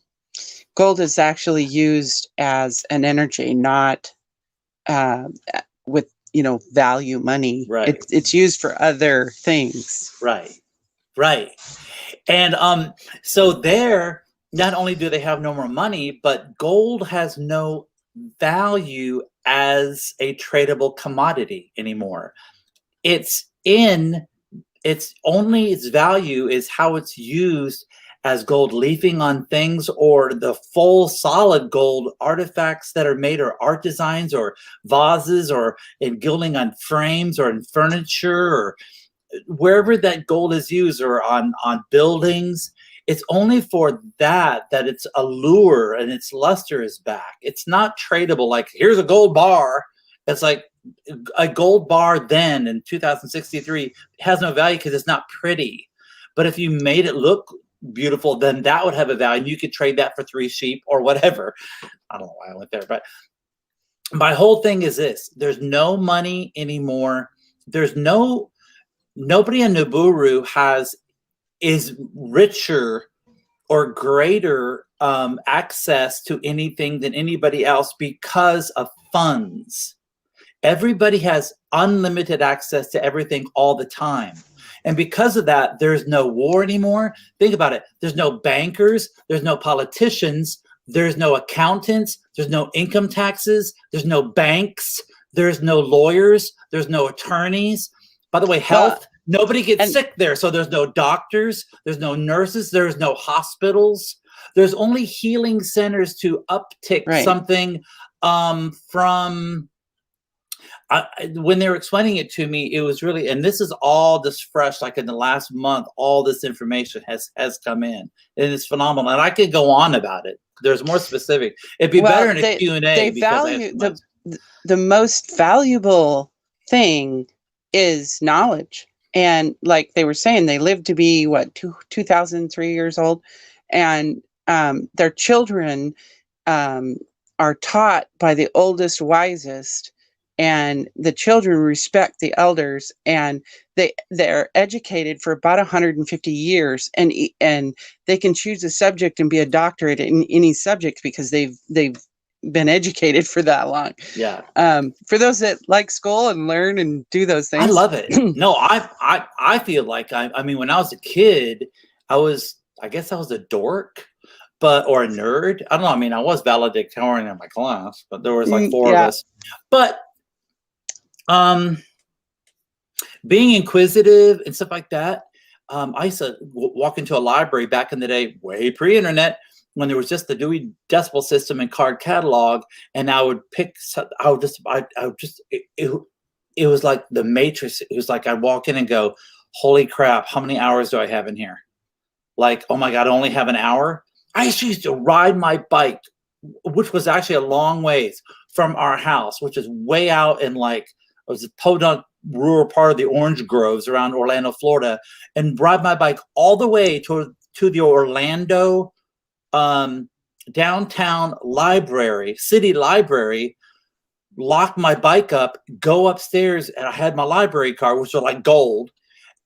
gold is actually used as an energy, not with value money. Right. It's used for other things. Right. And so there, not only do they have no more money, but gold has no value as a tradable commodity anymore. Its value is how it's used as gold leafing on things, or the full solid gold artifacts that are made, or art designs, or vases, or in gilding on frames, or in furniture, or wherever that gold is used, or on buildings. It's only for that its allure and its luster is back. It's not tradable. Like, here's a gold bar. It's like a gold bar then in 2063 has no value because it's not pretty. But if you made it look beautiful, then that would have a value. You could trade that for 3 sheep or whatever. I don't know why I went there, but my whole thing is this: there's no money anymore. There's nobody in Nibiru is richer or greater access to anything than anybody else because of funds. Everybody has unlimited access to everything all the time. And because of that, there's no war anymore. Think about it. There's no bankers. There's no politicians. There's no accountants. There's no income taxes. There's no banks. There's no lawyers. There's no attorneys. By the way, health, nobody gets sick there. So there's no doctors. There's no nurses. There's no hospitals. There's only healing centers to uptick something from... when they were explaining it to me, it was really, and this is all just fresh, like in the last month, all this information has come in, and it's phenomenal. And I could go on about it. There's more specific. It'd be better in a Q&A. They value the most valuable thing is knowledge. And like they were saying, they live to be 2,003 years old, and their children are taught by the oldest, wisest. And the children respect the elders, and they're educated for about 150 years, and they can choose a subject and be a doctorate in any subject because they've been educated for that long. Yeah. For those that like school and learn and do those things, I love it. No, I feel like I mean, when I was a kid, I guess I was a dork. Or a nerd. I don't know. I mean, I was valedictorian in my class, but there was like four of us. But being inquisitive and stuff like that, I used to walk into a library back in the day, way pre-internet, when there was just the Dewey Decimal System and card catalog, and I would pick. It was like the Matrix. It was like I'd walk in and go, "Holy crap! How many hours do I have in here?" Like, oh my God, I only have an hour. I used to ride my bike, which was actually a long ways from our house, which is way out in like, it was a podunk rural part of the orange groves around Orlando, Florida, and ride my bike all the way to the Orlando downtown library, city library, lock my bike up, go upstairs, and I had my library card, which was like gold,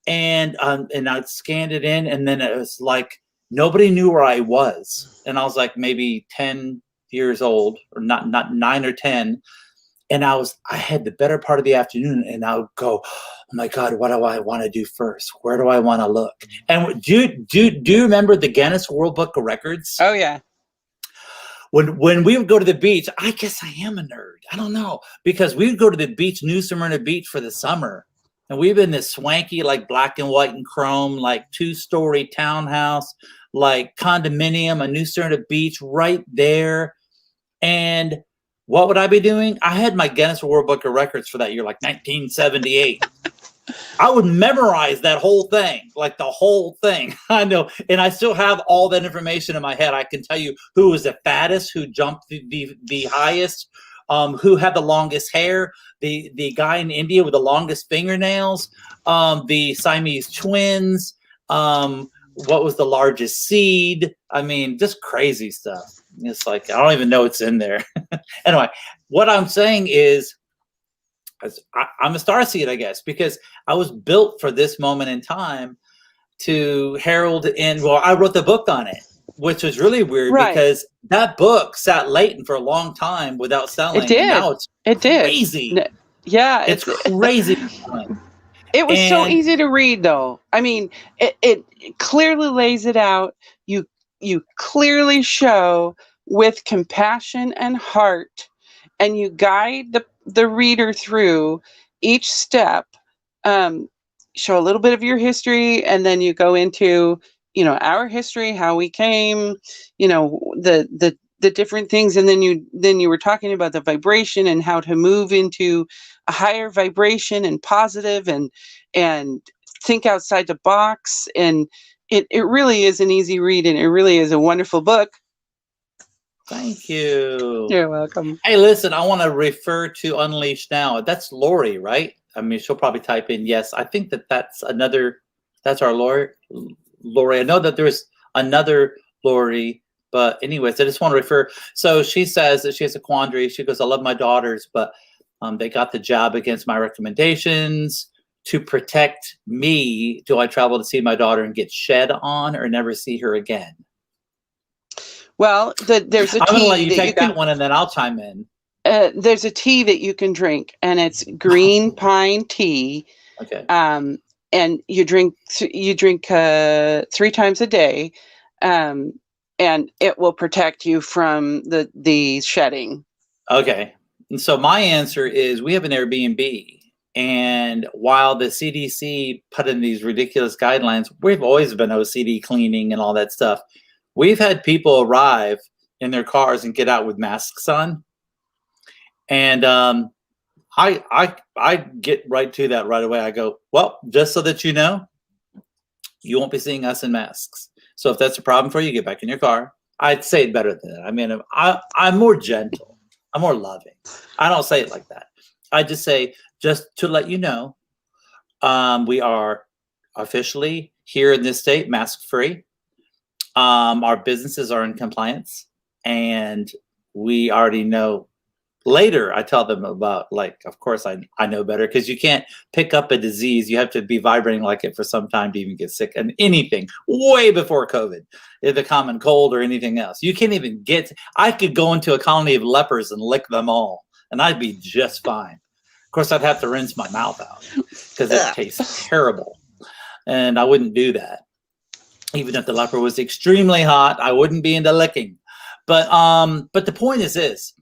and I'd scanned it in, and then it was like, nobody knew where I was. And I was like maybe 10 years old, or not 9 or 10. And I had the better part of the afternoon, and I would go, oh my God, what do I want to do first? Where do I want to look? And do you remember the Guinness World Book of Records? Oh yeah. When we would go to the beach, I guess I am a nerd. I don't know, because we would go to the beach, New Smyrna Beach, for the summer. And we've been this swanky, like black and white and chrome, like 2-story townhouse, like condominium, a New Smyrna Beach right there. And what would I be doing? I had my Guinness World Book of Records for that year, like 1978. I would memorize that whole thing, like the whole thing. I know. And I still have all that information in my head. I can tell you who was the fattest, who jumped the highest, who had the longest hair, the guy in India with the longest fingernails, the Siamese twins, what was the largest seed. I mean, just crazy stuff. It's like, I don't even know it's in there. Anyway, what I'm saying is, I'm a starseed, I guess, because I was built for this moment in time to herald in. Well, I wrote the book on it, which was really weird because that book sat latent for a long time without selling. It did. And now it's crazy. Yeah, it's crazy. It was so easy to read, though. I mean, it clearly lays it out. You clearly show with compassion and heart, and you guide the reader through each step. Show a little bit of your history, and then you go into, our history, how we came, the different things, and then you were talking about the vibration and how to move into a higher vibration and positive and think outside the box. And it really is an easy read, and it really is a wonderful book. Thank you. You're welcome. Hey, listen, I want to refer to Unleashed Now. That's Lori, right? I mean, she'll probably type in yes. I think that's our Lori. I know that there's another Lori, but anyways, I just want to refer. So she says that she has a quandary. She goes, I love my daughters, but they got the job against my recommendations. To protect me, do I travel to see my daughter and get shed on or never see her again? Well, there's a tea. I'm going to let you take that one, and then I'll chime in. There's a tea that you can drink, and it's green pine tea. Okay. And you drink 3 times a day, and it will protect you from the shedding. Okay. And so my answer is we have an Airbnb. And while the CDC put in these ridiculous guidelines, we've always been OCD cleaning and all that stuff. We've had people arrive in their cars and get out with masks on. And I get right to that right away. I go, well, just so that you know, you won't be seeing us in masks. So if that's a problem for you, get back in your car. I'd say it better than that. I mean, I'm more gentle. I'm more loving. I don't say it like that. I just say, just to let you know, we are officially here in this state mask free. Our businesses are in compliance, and we already know. Later, I tell them about, like, of course, I know better, because you can't pick up a disease. You have to be vibrating like it for some time to even get sick. And anything way before COVID, the common cold or anything else, you can't even get. I could go into a colony of lepers and lick them all, and I'd be just fine. Of course, I'd have to rinse my mouth out because it tastes terrible, and I wouldn't do that. Even if the leper was extremely hot, I wouldn't be into licking. But the point is this.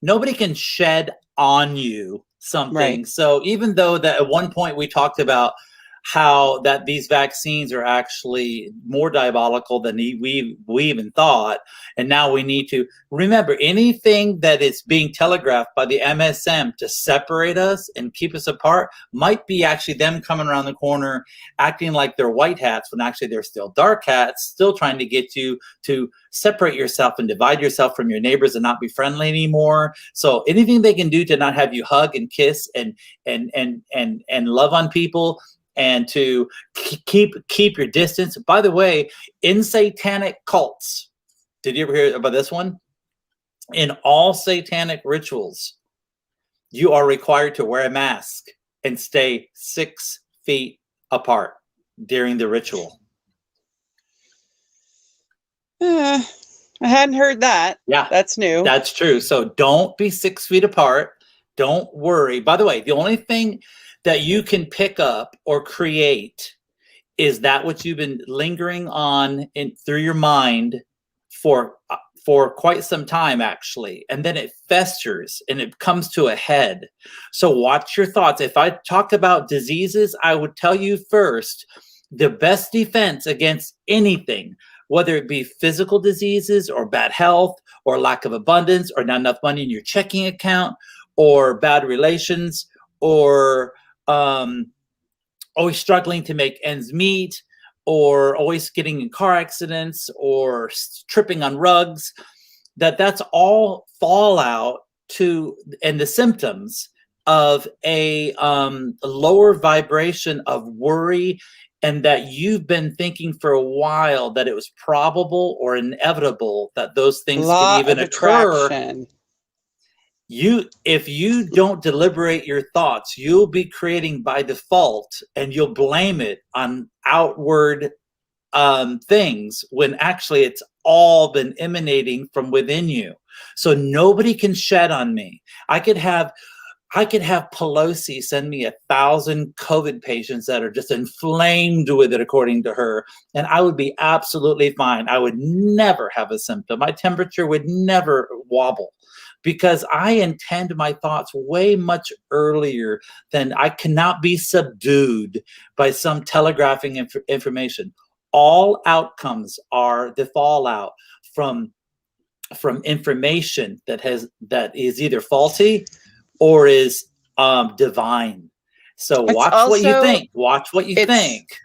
Nobody can shed on you something. Right. So even though that at one point we talked about how that these vaccines are actually more diabolical than we even thought, and now we need to remember anything that is being telegraphed by the MSM to separate us and keep us apart might be actually them coming around the corner acting like they're white hats when actually they're still dark hats, still trying to get you to separate yourself and divide yourself from your neighbors and not be friendly anymore. So anything they can do to not have you hug and kiss and love on people, and to keep your distance. By the way, in satanic cults, did you ever hear about this one? In all satanic rituals, you are required to wear a mask and stay 6 feet apart during the ritual. I hadn't heard that. Yeah, that's new. That's true. So don't be 6 feet apart. Don't worry. By the way, the only thing that you can pick up or create is that what you've been lingering on through your mind for quite some time, actually, and then it festers and it comes to a head. So watch your thoughts. If I talk about diseases, I would tell you first, the best defense against anything, whether it be physical diseases or bad health or lack of abundance or not enough money in your checking account or bad relations or always struggling to make ends meet, or always getting in car accidents or tripping on rugs, that's all fallout to, and the symptoms of a lower vibration of worry, and that you've been thinking for a while that it was probable or inevitable that those things can even occur. If you don't deliberate your thoughts, you'll be creating by default, and you'll blame it on outward things when actually it's all been emanating from within you. So nobody can shed on me. I could have Pelosi send me 1,000 COVID patients that are just inflamed with it, according to her, and I would be absolutely fine. I would never have a symptom. My temperature would never wobble, because I intend my thoughts way much earlier than I cannot be subdued by some telegraphing information. All outcomes are the fallout from information that is either faulty or is divine. So watch what you think. Watch what you think.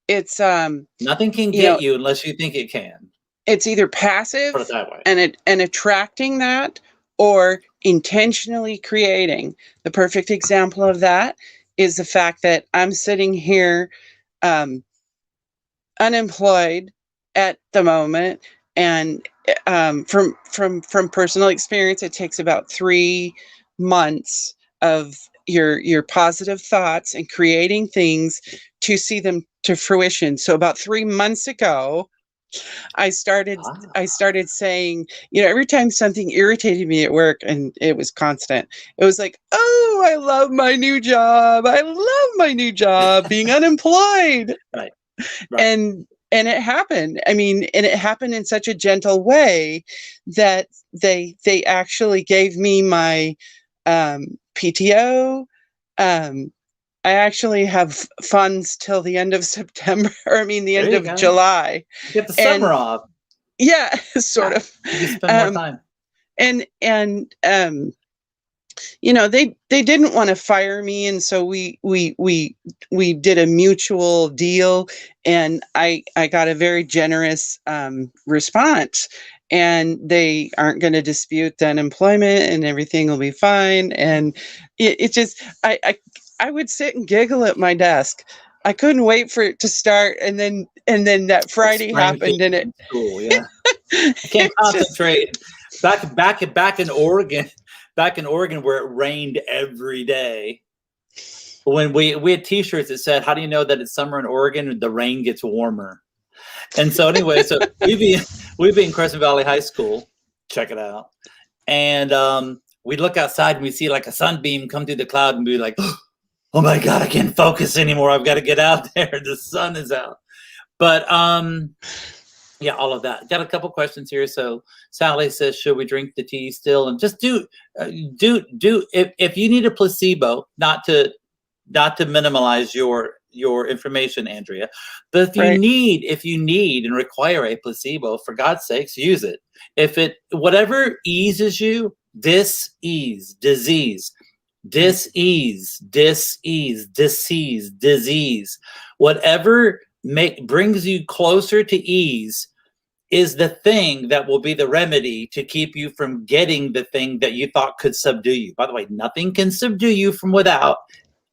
It's nothing can get you unless you think it can. It's either passive Put it that way. and attracting that, or intentionally creating. The perfect example of that is the fact that I'm sitting here unemployed at the moment, and from personal experience, it takes about 3 months of your positive thoughts and creating things to see them to fruition. So about 3 months ago, I started saying, every time something irritated me at work, and it was constant, it was like, oh, I love my new job. I love my new job, being unemployed. Right. And it happened. I mean, and it happened in such a gentle way that they actually gave me my PTO. I actually have funds till the end of September, or I mean, the There end you of go. July. Get the And summer off. yeah, sort of. You can spend more Um, time. and you know, they didn't want to fire me, and so we did a mutual deal, and I got a very generous response, and they aren't going to dispute the unemployment, and everything will be fine. And it just I would sit and giggle at my desk. I couldn't wait for it to start, and then that Friday Spring happened, and it school, yeah. I can't it's just concentrate. Back in Oregon, where it rained every day. When we had T-shirts that said, "How do you know that it's summer in Oregon? The rain gets warmer." And so anyway, so we'd be in Crescent Valley High School. Check it out. And we'd look outside and we see like a sunbeam come through the cloud and be like, "Oh my God, I can't focus anymore. I've got to get out there. The sun is out." But yeah, all of that. Got a couple questions here. So Sally says, should we drink the tea still? And just do if you need a placebo, not to minimize your information, Andrea, but if right. you need and require a placebo, for God's sakes, use it. If it whatever eases you, disease, whatever brings you closer to ease is the thing that will be the remedy to keep you from getting the thing that you thought could subdue you. By the way, nothing can subdue you from without.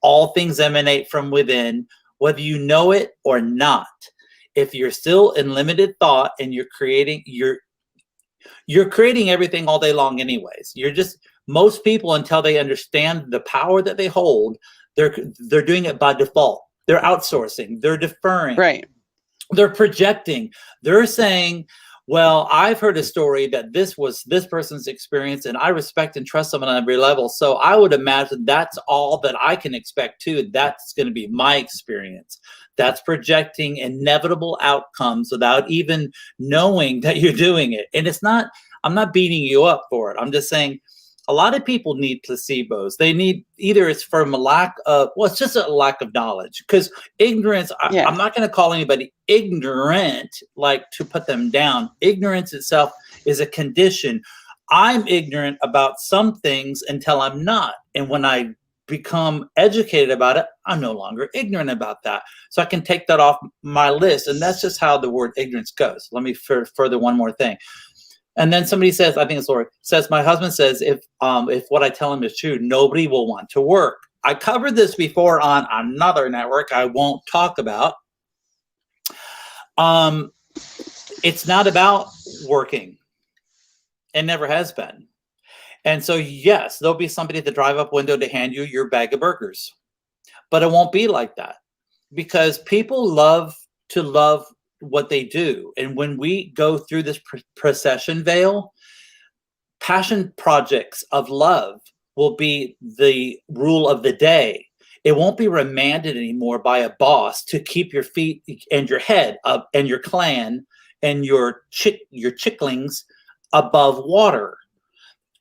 All things emanate from within, whether you know it or not. If you're still in limited thought and you're creating everything all day long anyways. Most people, until they understand the power that they hold, they're doing it by default. They're outsourcing, they're deferring. Right. They're projecting. They're saying, well, I've heard a story that this was this person's experience, and I respect and trust them on every level. So I would imagine that's all that I can expect too. That's going to be my experience. That's projecting inevitable outcomes without even knowing that you're doing it. And I'm not beating you up for it. I'm just saying a lot of people need placebos. They need, either it's from it's just a lack of knowledge, because ignorance, Yeah. I'm not going to call anybody ignorant, like to put them down. Ignorance itself is a condition. I'm ignorant about some things until I'm not. And when I become educated about it, I'm no longer ignorant about that. So I can take that off my list. And that's just how the word ignorance goes. Let me further one more thing. And then somebody says, I think it's Lori, says, my husband says, if what I tell him is true, nobody will want to work. I covered this before on another network I won't talk about. It's not about working. It never has been. And so, yes, there'll be somebody at the drive-up window to hand you your bag of burgers. But it won't be like that, because people love to love what they do. And when we go through this procession veil, passion projects of love will be the rule of the day. It won't be remanded anymore by a boss to keep your feet and your head up and your clan and your chicklings above water.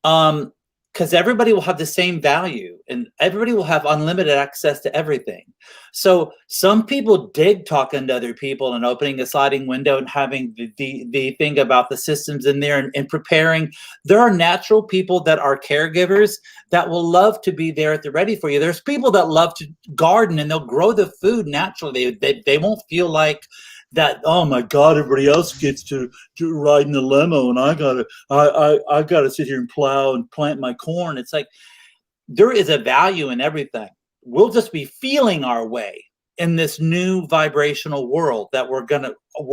Because everybody will have the same value and everybody will have unlimited access to everything. So some people dig talking to other people and opening a sliding window and having the thing about the systems in there and preparing. There are natural people that are caregivers that will love to be there at the ready for you. There's people that love to garden and they'll grow the food naturally. They won't feel like that, oh my God, everybody else gets to ride in the limo and I gotta sit here and plow and plant my corn. It's like, there is a value in everything. We'll just be feeling our way in this new vibrational world that we're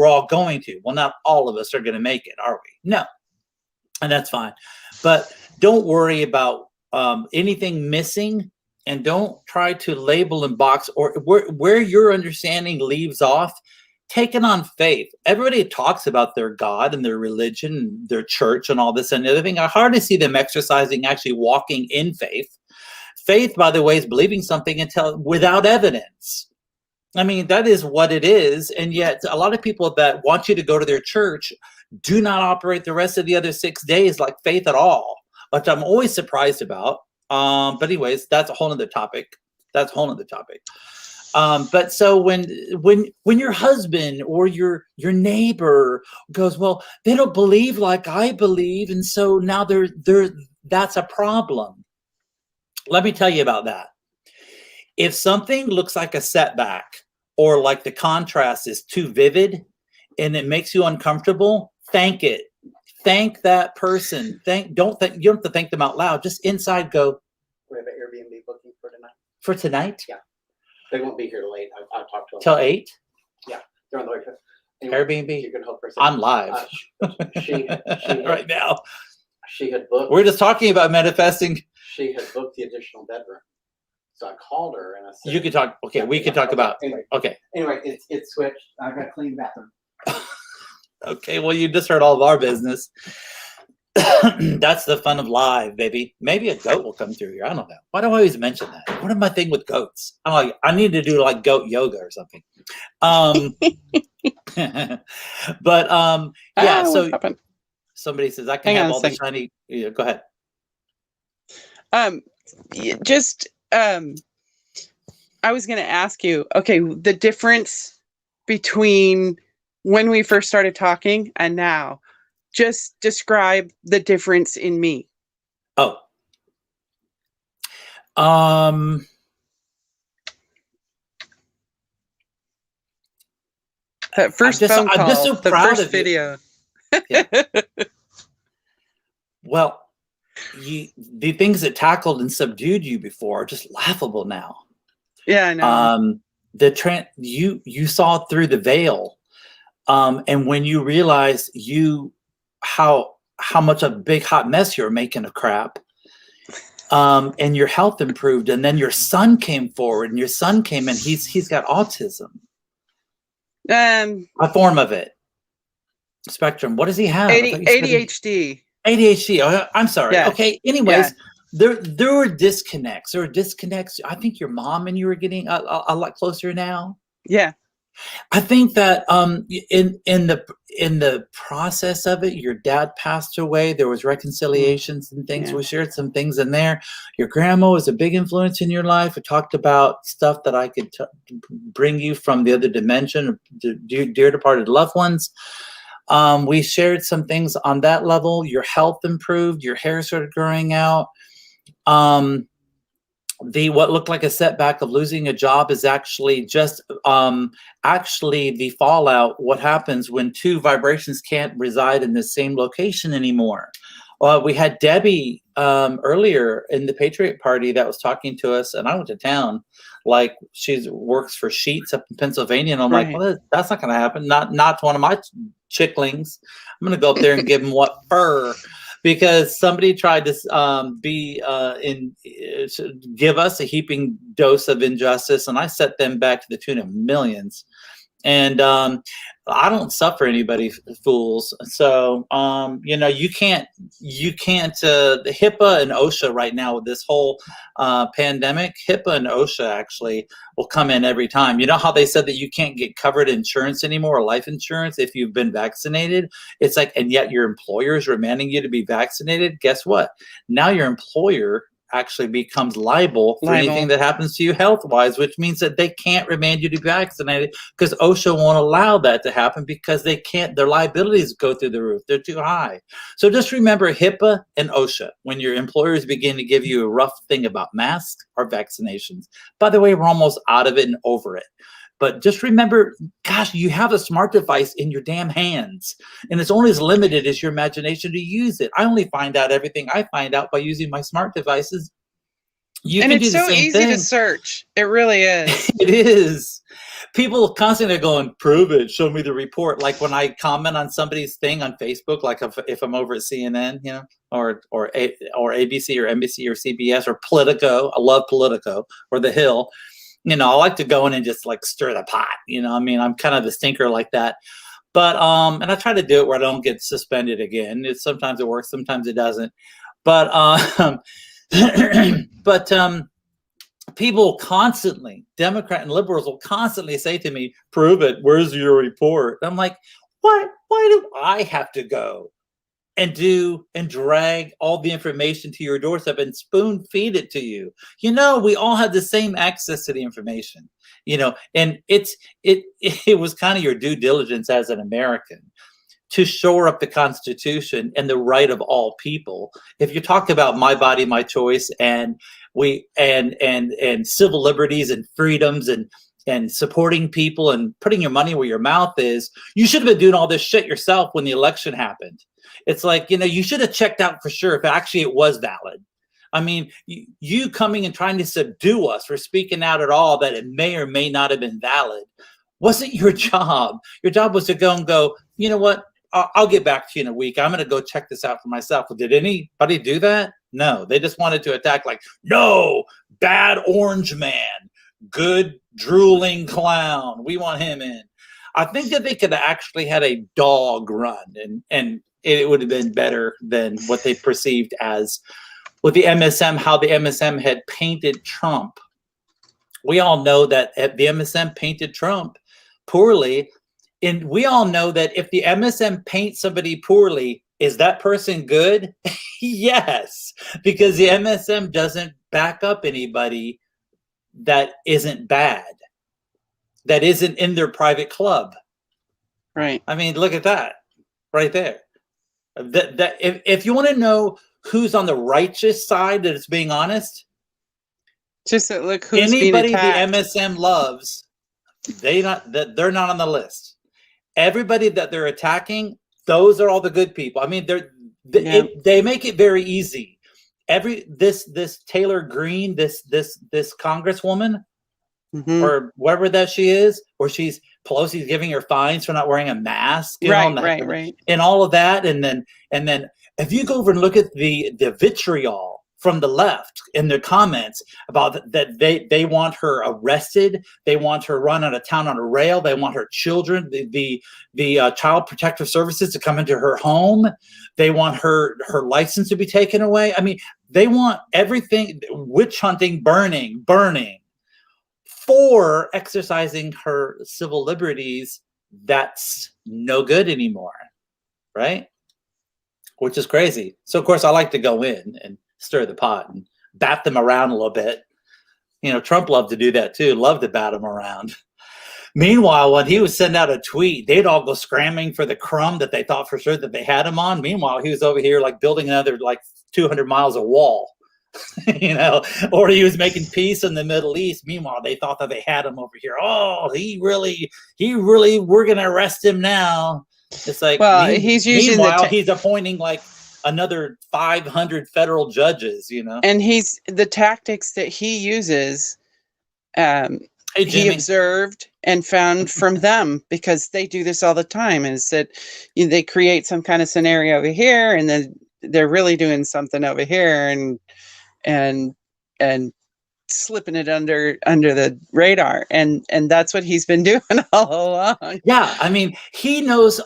all going to. Well, not all of us are gonna make it, are we? No. And that's fine. But don't worry about anything missing, and don't try to label and box, or where your understanding leaves off. Take it on faith. Everybody talks about their God and their religion, and their church and all this and the other thing. I hardly see them exercising, actually walking in faith. Faith, by the way, is believing something without evidence. I mean, that is what it is. And yet a lot of people that want you to go to their church do not operate the rest of the other 6 days like faith at all, which I'm always surprised about. But anyways, that's a whole nother topic. But so when your husband or your neighbor goes, well, they don't believe like I believe, and so now they're that's a problem. Let me tell you about that. If something looks like a setback or like the contrast is too vivid and it makes you uncomfortable, thank it. Thank that person. You don't have to thank them out loud. Just inside go. We have an Airbnb booking for tonight. For tonight? Yeah. They won't be here late. I've talked to them. Till 8? They're on the way to Airbnb? You can hope for I'm live. She right now. She had booked. We're just talking about manifesting. She had booked the additional bedroom. So I called her and I said, You could talk. Okay, we could talk about. Okay. Anyway, it's switched. I've got to clean the bathroom. Okay, well, you just heard all of our business. That's the fun of live, baby. Maybe a goat will come through here. I don't know. Why do I always mention that? What is my thing with goats? I'm like, I need to do like goat yoga or something. But yeah. So somebody says I can have all the shiny. Yeah, go ahead. I was going to ask you. Okay, the difference between when we first started talking and now. Just describe the difference in me. Oh. That first phone call, I'm just so the proud first of video. Yeah. Well, the things that tackled and subdued you before are just laughable now. Yeah, I know. You saw through the veil, and when you realize how much a big hot mess you're making of crap, and your health improved, and then your son came forward, and your son came in. He's got autism, a form of it. Spectrum. What does he have? ADHD. ADHD. Oh, I'm sorry. Yeah. Okay. Anyways, yeah. there were disconnects. I think your mom and you are getting a lot closer now. Yeah. I think that in the process of it, your dad passed away. There was reconciliations and things. Yeah. We shared some things in there. Your grandma was a big influence in your life. We talked about stuff that I could bring you from the other dimension, dear departed loved ones. We shared some things on that level. Your health improved. Your hair started growing out. What looked like a setback of losing a job is actually just the fallout. What happens when two vibrations can't reside in the same location anymore? We had Debbie earlier in the Patriot Party that was talking to us, and I went to town. Like, she works for Sheets up in Pennsylvania, and I'm like, well, that's not going to happen. Not to one of my chicklings. I'm going to go up there and give them what fur. Because somebody tried to give us a heaping dose of injustice, and I set them back to the tune of millions. And I don't suffer anybody fools. So you can't. The HIPAA and OSHA right now with this whole pandemic, HIPAA and OSHA actually will come in every time. You know how they said that you can't get covered insurance anymore, or life insurance, if you've been vaccinated? It's like, and yet your employer is demanding you to be vaccinated. Guess what? Now your employer actually becomes liable for anything that happens to you health-wise, which means that they can't remand you to be vaccinated because OSHA won't allow that to happen because they can't. Their liabilities go through the roof. They're too high. So just remember HIPAA and OSHA when your employers begin to give you a rough thing about masks or vaccinations. By the way, we're almost out of it and over it. But just remember, gosh, you have a smart device in your damn hands, and it's only as limited as your imagination to use it. I only find out everything I find out by using my smart devices. And it's so easy to search. It really is. It is. People constantly are going, prove it, show me the report. Like when I comment on somebody's thing on Facebook, like if I'm over at CNN, or ABC or NBC or CBS or Politico. I love Politico, or The Hill. I like to go in and just like stir the pot. I'm kind of a stinker like that. But and I try to do it where I don't get suspended again. Sometimes it works, sometimes it doesn't. But people constantly, Democrat and liberals will constantly say to me, prove it, where's your report? I'm like, what? Why do I have to go and drag all the information to your doorstep and spoon feed it to you. You know, we all have the same access to the information, you know, and it was kind of your due diligence as an American to shore up the Constitution and the right of all people. If you talk about my body, my choice, and civil liberties and freedoms and supporting people and putting your money where your mouth is, you should have been doing all this shit yourself when the election happened. It's like, you know, you should have checked out for sure if actually it was valid. I mean, you coming and trying to subdue us for speaking out at all that it may or may not have been valid wasn't your job. Your job was to go, you know what? I'll get back to you in a week. I'm going to go check this out for myself. Well, did anybody do that? No, they just wanted to attack like, no, bad orange man, good drooling clown. We want him in. I think that they could have actually had a dog run and it would have been better than what they perceived as with the MSM, how the MSM had painted Trump. We all know that the MSM painted Trump poorly. And we all know that if the MSM paints somebody poorly, is that person good? Yes, because the MSM doesn't back up anybody that isn't bad, that isn't in their private club. Right. I mean, look at that right there. That if you want to know who's on the righteous side that is being honest, Just look who's anybody being the attacked. MSM loves, they're not on the list. Everybody that they're attacking, those are all the good people. I mean, they make it very easy. This Taylor Greene, this congresswoman, Mhm. or wherever that she is, or Pelosi's giving her fines for not wearing a mask, you know, Right. and all of that, and then if you go over and look at the vitriol from the left in their comments about that they want her arrested, they want her run out of town on a rail, they want her children, the child protective services to come into her home, they want her license to be taken away. I mean, they want everything, witch hunting, burning for exercising her civil liberties. That's no good anymore, right? Which is crazy. So of course I like to go in and stir the pot and bat them around a little bit. You know, Trump loved to do that too, loved to bat them around. Meanwhile, when he would send out a tweet, they'd all go scrambling for the crumb that they thought for sure that they had him on. Meanwhile, he was over here like building another like 200 miles of wall, you know, or he was making peace in the Middle East. Meanwhile, they thought that they had him over here. Oh, he really, we're going to arrest him now. It's like, Well, he's using meanwhile, he's appointing like another 500 federal judges, you know. and he's the tactics that he uses. Hey, He Jimmy. observed and found from them, because they do this all the time, is that they create some kind of scenario over here and then they're really doing something over here and slipping it under the radar, and that's what he's been doing all along. Yeah, I mean, he knows.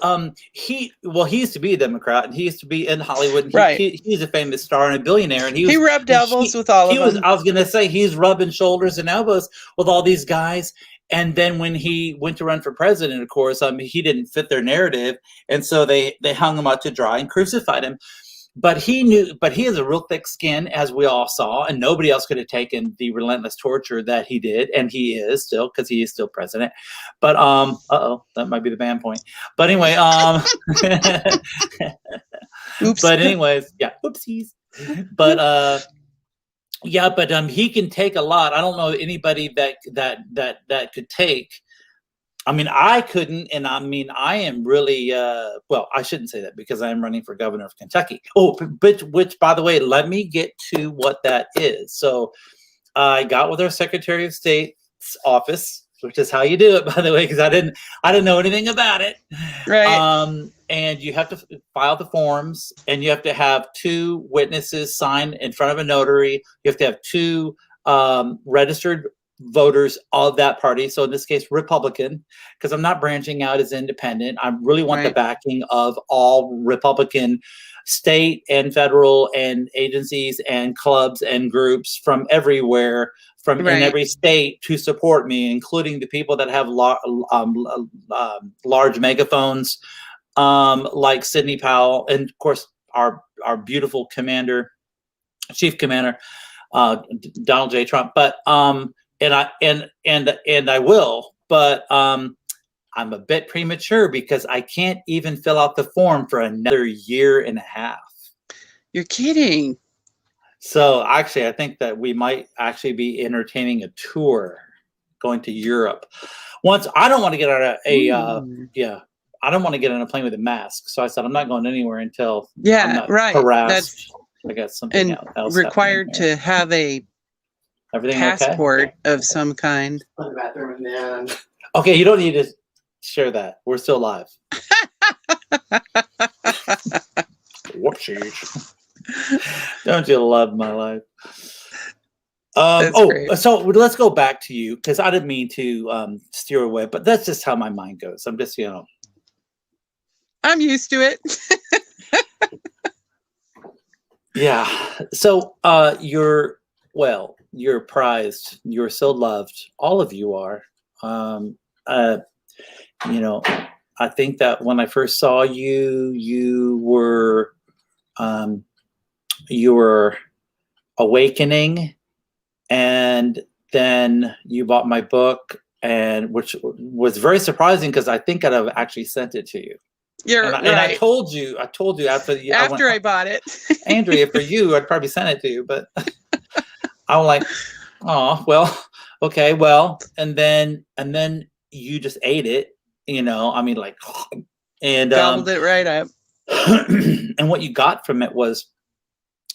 He used to be a Democrat, and he used to be in Hollywood. And Right. He's a famous star and a billionaire, and He rubbed elbows with all of them. I was gonna say he's rubbing shoulders and elbows with all these guys. And then when he went to run for president, of course, he didn't fit their narrative, and so they hung him out to dry and crucified him. But he has a real thick skin, as we all saw, and nobody else could have taken the relentless torture that he did, and he is still, because he is still president. But that might be the band point. But anyway, Oops. but anyways, yeah, oopsies. But he can take a lot. I don't know anybody that could take. I mean, I couldn't, and I mean, I am really, well, I shouldn't say that because I am running for governor of Kentucky. Oh, which, by the way, let me get to what that is. So I got with our Secretary of State's office, which is how you do it, by the way, because I didn't know anything about it. Right. And you have to file the forms, and you have to have 2 witnesses sign in front of a notary. You have to have 2 registered voters of that party. So in this case, Republican, because I'm not branching out as independent. I really want the backing of all Republican state and federal and agencies and clubs and groups from everywhere, from in every state, to support me, including the people that have large megaphones, like Sidney Powell. And of course, our beautiful commander, chief commander, Donald J. Trump. But and I will, but I'm a bit premature because I can't even fill out the form for another year and a half. You're kidding. So actually, I think that we might actually be entertaining a tour going to Europe. Once I don't want to get on I don't want to get on a plane with a mask. So I said I'm not going anywhere until I'm not harassed. I got something else required to have a passport of some kind. In the bathroom and then. Okay, you don't need to share that. We're still live. Whoopsies. Don't you love my life? Great. So let's go back to you because I didn't mean to steer away, but that's just how my mind goes. I'm just, I'm used to it. Yeah. So you're prized. You're so loved. All of you are. I think that when I first saw you, you were awakening, and then you bought my book, and which was very surprising because I think I'd have actually sent it to you. You're and right. I told you after I bought it. Andrea, for you, I'd probably send it to you, but I was like, oh, well, okay, well, and then you just ate it, and Gobbled it right up. and what you got from it was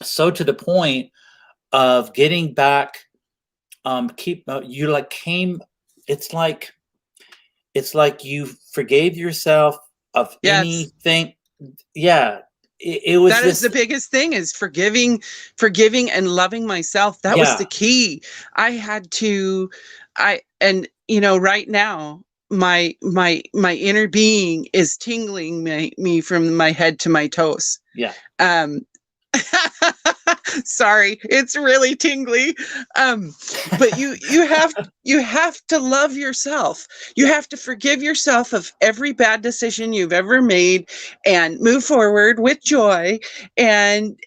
so to the point of getting back. It's like you forgave yourself of anything. Yeah. It was that is the biggest thing, is forgiving and loving myself. That was the key. I had to, right now my inner being is tingling me from my head to my toes. Yeah. Sorry, it's really tingly. But you have to love yourself. You have to forgive yourself of every bad decision you've ever made and move forward with joy. And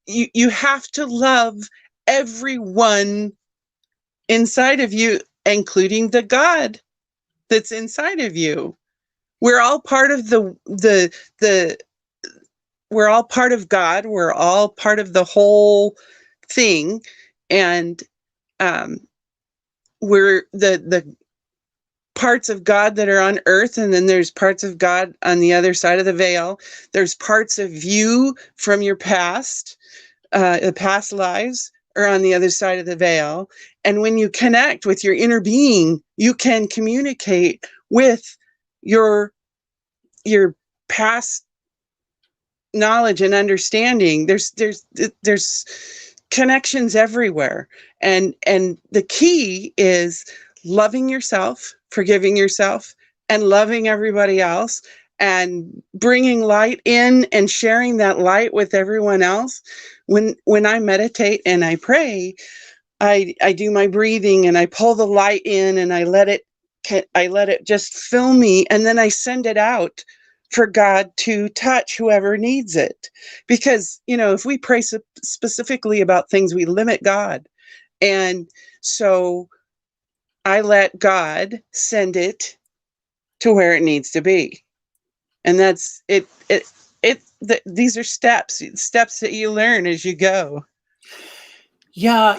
you have to love everyone inside of you, including the God that's inside of you. We're all part of we're all part of God. We're all part of the whole thing. And we're the parts of God that are on earth. And then there's parts of God on the other side of the veil. There's parts of you from your past, the past lives are on the other side of the veil. And when you connect with your inner being, you can communicate with your past knowledge and understanding. There's connections everywhere, and the key is loving yourself, forgiving yourself, and loving everybody else, and bringing light in and sharing that light with everyone else. When I meditate and I pray, I do my breathing and I pull the light in and I let it just fill me, and then I send it out for God to touch whoever needs it. Because, if we pray specifically about things, we limit God. And so I let God send it to where it needs to be. And that's it. These are steps that you learn as you go. Yeah,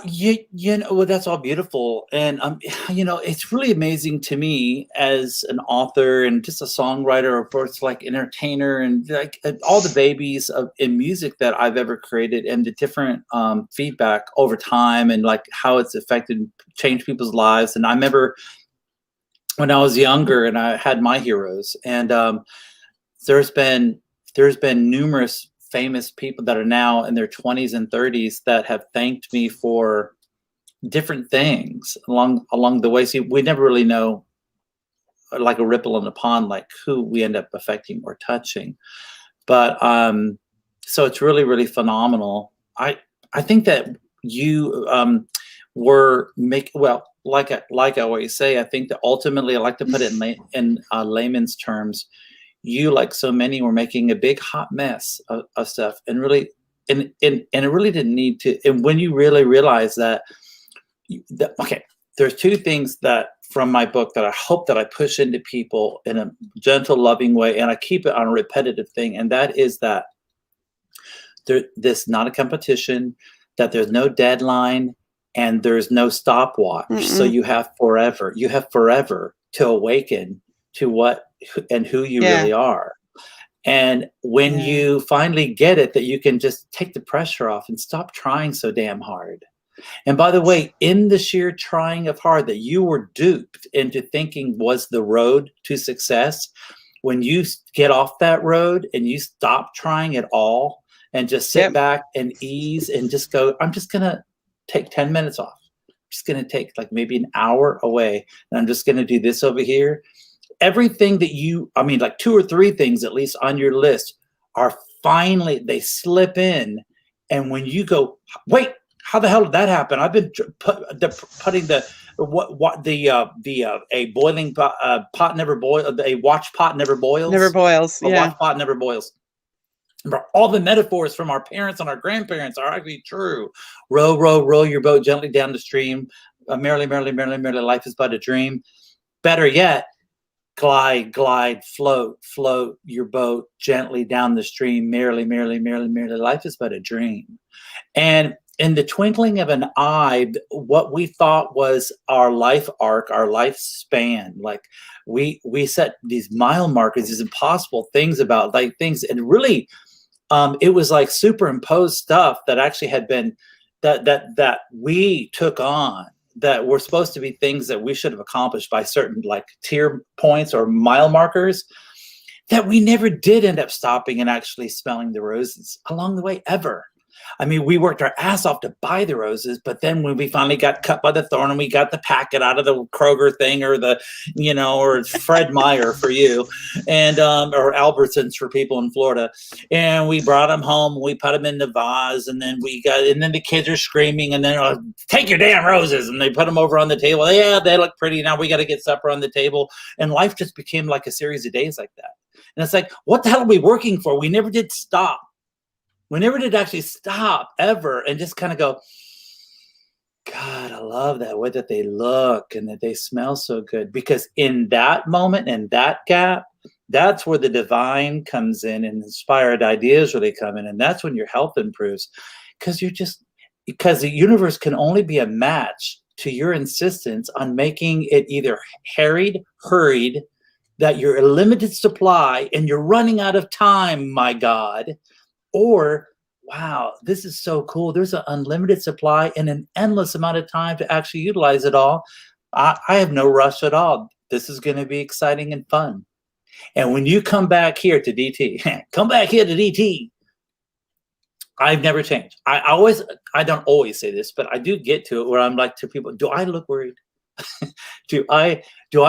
well, that's all beautiful, and it's really amazing to me as an author and just a songwriter, or course, like entertainer, and like all the babies in music that I've ever created, and the different feedback over time, and like how it's changed people's lives. And I remember when I was younger, and I had my heroes, and there's been numerous famous people that are now in their 20s and 30s that have thanked me for different things along the way. See, we never really know, like a ripple in the pond, like who we end up affecting or touching. But so it's really, really phenomenal. I think that you like I always say, I think that ultimately, I like to put it in layman's terms, you, like so many, were making a big hot mess of stuff, and really, and it really didn't need to. And when you really realize that, okay, there's two things that from my book that I hope that I push into people in a gentle, loving way, and I keep it on a repetitive thing, and that is that this not a competition, that there's no deadline, and there's no stopwatch. So you have forever. You have forever to awaken to what and who you really are. And when you finally get it, that you can just take the pressure off and stop trying so damn hard. And by the way, in the sheer trying of hard that you were duped into thinking was the road to success, when you get off that road and you stop trying at all and just sit back and ease and just go, I'm just going to take 10 minutes off. I'm just going to take like maybe an hour away, and I'm just going to do this over here. Everything that like 2 or 3 things at least on your list are finally, they slip in. And when you go, wait, how the hell did that happen? I've been putting a boiling pot never boils. A watch pot never boils. Never boils. A watch pot never boils. All the metaphors from our parents and our grandparents are actually true. Row, row, row your boat gently down the stream. Merrily, merrily, merrily, merrily, life is but a dream. Better yet, glide, glide, float, float your boat gently down the stream. Merrily, merrily, merrily, merrily, life is but a dream. And in the twinkling of an eye, what we thought was our life arc, our lifespan, like we set these mile markers, these impossible things about like things, and really, it was like superimposed stuff that actually had been that we took on, that were supposed to be things that we should have accomplished by certain like tier points or mile markers, that we never did end up stopping and actually smelling the roses along the way ever. I mean, we worked our ass off to buy the roses, but then when we finally got cut by the thorn and we got the packet out of the Kroger thing, or the, or Fred Meyer for you, and or Albertsons for people in Florida, and we brought them home, we put them in the vase, and then the kids are screaming, and then take your damn roses, and they put them over on the table. Yeah, they look pretty. Now we got to get supper on the table, and life just became like a series of days like that. And it's like, what the hell are we working for? We never did stop. We never did actually stop ever and just kind of go, God, I love that way that they look and that they smell so good. Because in that moment, in that gap, that's where the divine comes in and inspired ideas really come in. And that's when your health improves. Because the universe can only be a match to your insistence on making it either harried, hurried, that you're a limited supply and you're running out of time, my God. Or, wow, this is so cool. There's an unlimited supply and an endless amount of time to actually utilize it all. I have no rush at all. This is going to be exciting and fun. And when you come back here to DT, I've never changed. I don't always say this, but I do get to it where I'm like to people, do I look worried? do I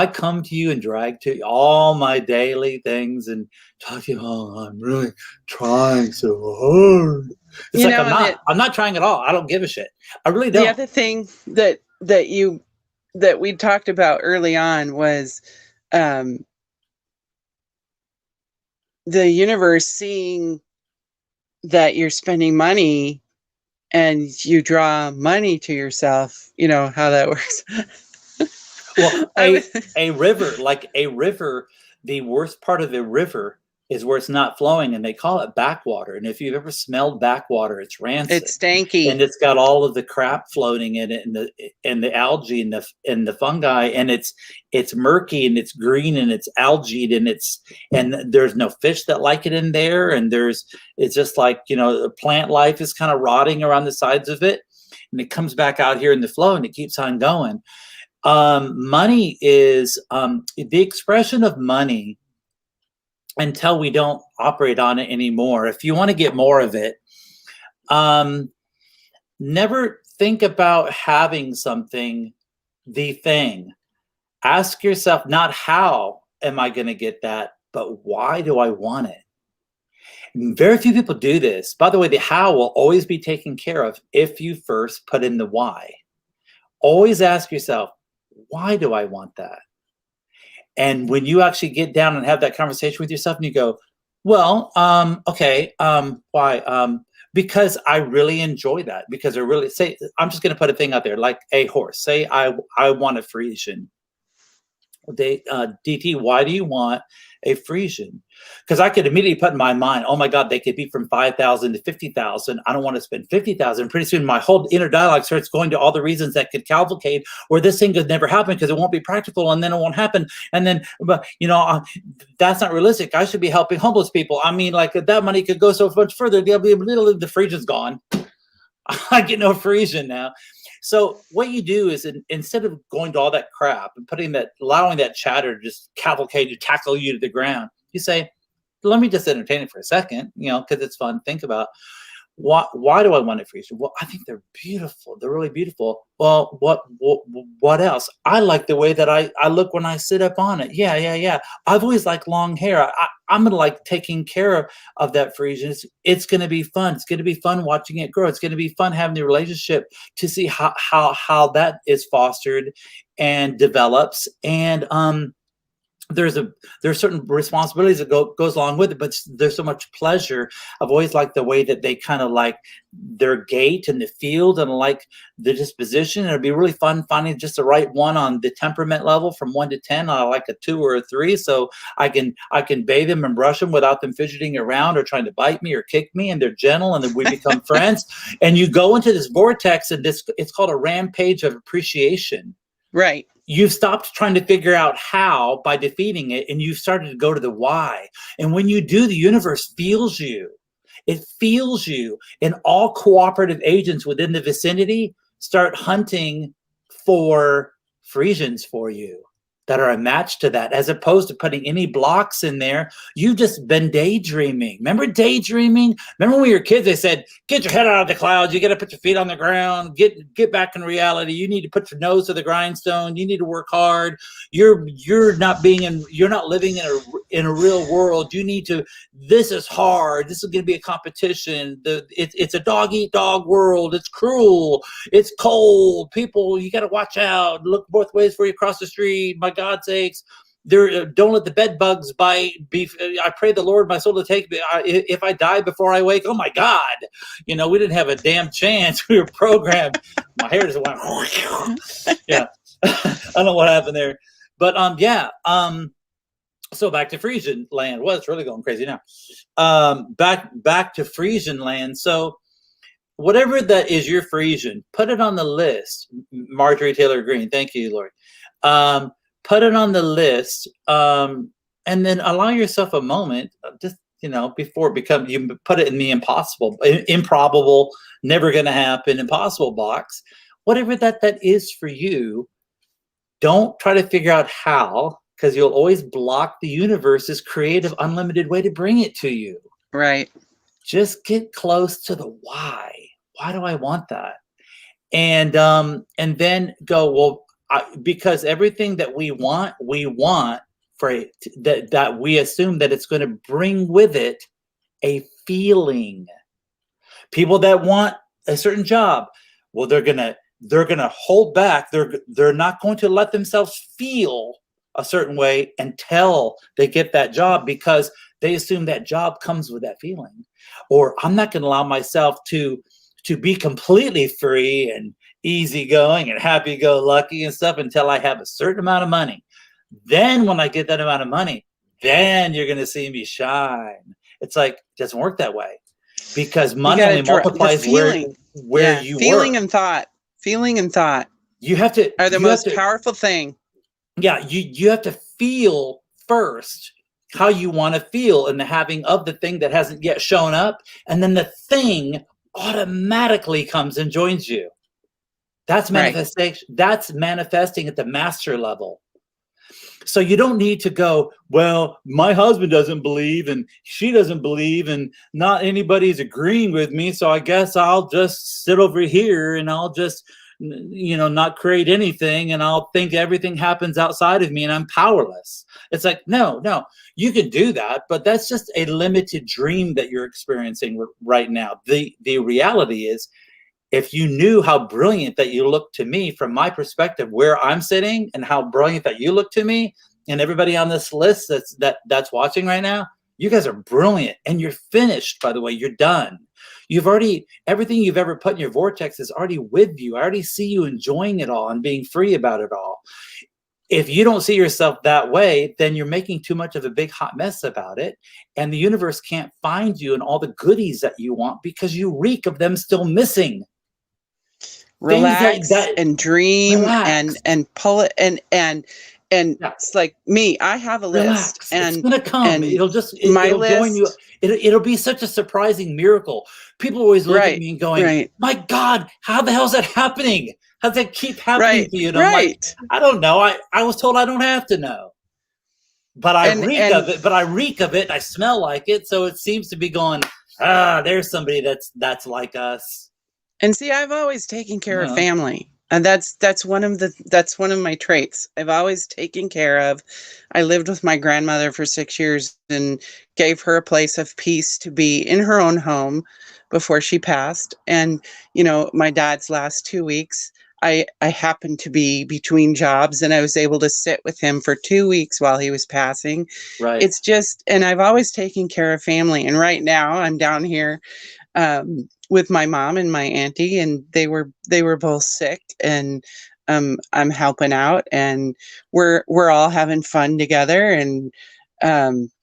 come to you and drag to you all my daily things and talk to you? Oh, I'm really trying so hard. It's like I'm not trying at all. I don't give a shit. I really don't. The other thing that we talked about early on was the universe seeing that you're spending money and you draw money to yourself. You know how that works. Well, a river, the worst part of a river is where it's not flowing, and they call it backwater. And if you've ever smelled backwater, it's rancid. It's stanky, and it's got all of the crap floating in it, and the algae and the fungi, and it's murky and it's green and it's algae and there's no fish that like it in there, and it's just like the plant life is kind of rotting around the sides of it, and it comes back out here in the flow and it keeps on going. Money is the expression of money until we don't operate on it anymore. If you want to get more of it, never think about having something, the thing. Ask yourself not how am I going to get that, but why do I want it? And very few people do this. By the way, the how will always be taken care of if you first put in the why. Always ask yourself, why do I want that? And when you actually get down and have that conversation with yourself and you go, well, okay, why? Because I really enjoy that. Because I really say, I'm just going to put a thing out there, like a horse. Say I want a Frisian. DT, why do you want a Frisian? Because I could immediately put in my mind, oh my God, they could be from 5,000 to 50,000. I don't want to spend 50,000. Pretty soon my whole inner dialogue starts going to all the reasons that could cavalcade, or this thing could never happen because it won't be practical, and then it won't happen. And then, but that's not realistic. I should be helping homeless people. I mean, like that money could go so much further. The Frisian's gone. I get no Frisian now. So what you do is instead of going to all that crap and allowing that chatter to just cavalcade you, tackle you to the ground, you say, let me just entertain it for a second, because it's fun. Think about why do I want it for you? Well, I think they're beautiful. They're really beautiful. Well, what else? I like the way that I look when I sit up on it. Yeah. I've always liked long hair. I'm gonna like taking care of that Frisian. It's gonna be fun. It's gonna be fun watching it grow. It's gonna be fun having the relationship to see how that is fostered and develops. And there's certain responsibilities that goes along with it, but there's so much pleasure. I've always liked the way that they kind of like their gait in the field and like the disposition. It'd be really fun finding just the right one on the temperament level from 1 to 10. I like a 2 or a 3, so I can bathe them and brush them without them fidgeting around or trying to bite me or kick me, and they're gentle, and then we become friends. And you go into this vortex, and it's called a rampage of appreciation. Right. You've stopped trying to figure out how by defeating it, and you've started to go to the why. And when you do, the universe feels you. It feels you. And all cooperative agents within the vicinity start hunting for Frisians for you that are a match to that, as opposed to putting any blocks in there. You've just been daydreaming. Remember daydreaming? Remember when we were kids, they said, get your head out of the clouds. You got to put your feet on the ground. Get back in reality. You need to put your nose to the grindstone. You need to work hard. You're not living in a real world. You need to, this is hard. This is going to be a competition. It's a dog eat dog world. It's cruel. It's cold. People, you got to watch out. Look both ways before you cross the street. My God's sakes, don't let the bed bugs bite. I pray the Lord my soul to take me. If I die before I wake, oh my God, we didn't have a damn chance. We were programmed. My hair just went. Yeah, I don't know what happened there, but so back to Frisian land. Well, it's really going crazy now. Back to Frisian land. So whatever that is your Frisian, put it on the list. Marjorie Taylor Greene, thank you, Lord. Put it on the list, and then allow yourself a moment, just before you put it in the improbable, never going to happen, impossible box. Whatever that is for you, don't try to figure out how, because you'll always block the universe's creative, unlimited way to bring it to you. Right. Just get close to the why. Why do I want that? And then go, well, because everything that we want for it, that we assume that it's going to bring with it a feeling. People that want a certain job, well, they're gonna hold back. They're not going to let themselves feel a certain way until they get that job, because they assume that job comes with that feeling. Or I'm not going to allow myself to be completely free and easygoing and happy-go-lucky and stuff until I have a certain amount of money. Then when I get that amount of money, then you're going to see me shine. It's like, it doesn't work that way, because money only multiplies where you work. Feeling and thought You have to are the most powerful thing. Yeah, you have to feel first how you want to feel in the having of the thing that hasn't yet shown up, and then the thing automatically comes and joins you. That's manifestation. Right. That's manifesting at the master level. So you don't need to go, well, my husband doesn't believe and she doesn't believe and not anybody's agreeing with me, so I guess I'll just sit over here and I'll just not create anything, and I'll think everything happens outside of me and I'm powerless. It's like, no, you can do that, but that's just a limited dream that you're experiencing right now. The reality is, if you knew how brilliant that you look to me from my perspective, where I'm sitting, and how brilliant that you look to me, and everybody on this list that's watching right now, you guys are brilliant, and you're finished. By the way, you're done. You've already, everything you've ever put in your vortex is already with you. I already see you enjoying it all and being free about it all. If you don't see yourself that way, then you're making too much of a big hot mess about it. And the universe can't find you and all the goodies that you want because you reek of them still missing. Relax and dream relax. and pull it and Yeah. it's like me. I have a list, Relax. and it's gonna come. and It'll join you. list- It'll be such a surprising miracle. People always look at Right, me and going, right. "My God, how the hell is that happening? How does that keep happening right, to you?" And I'm like, right. I don't know. I was told I don't have to know. But I And- reek and- of it, and I smell like it. So it seems to be going, there's somebody that's like us. And see, I've always taken care Yeah. of family. And that's one of my traits. I've always taken care of. I lived with my grandmother for 6 years and gave her a place of peace to be in her own home before she passed. And, my dad's last 2 weeks, I happened to be between jobs, and I was able to sit with him for 2 weeks while he was passing. Right. It's just, and I've always taken care of family. And right now I'm down here with my mom and my auntie, and they were both sick, and I'm helping out, and we're all having fun together. And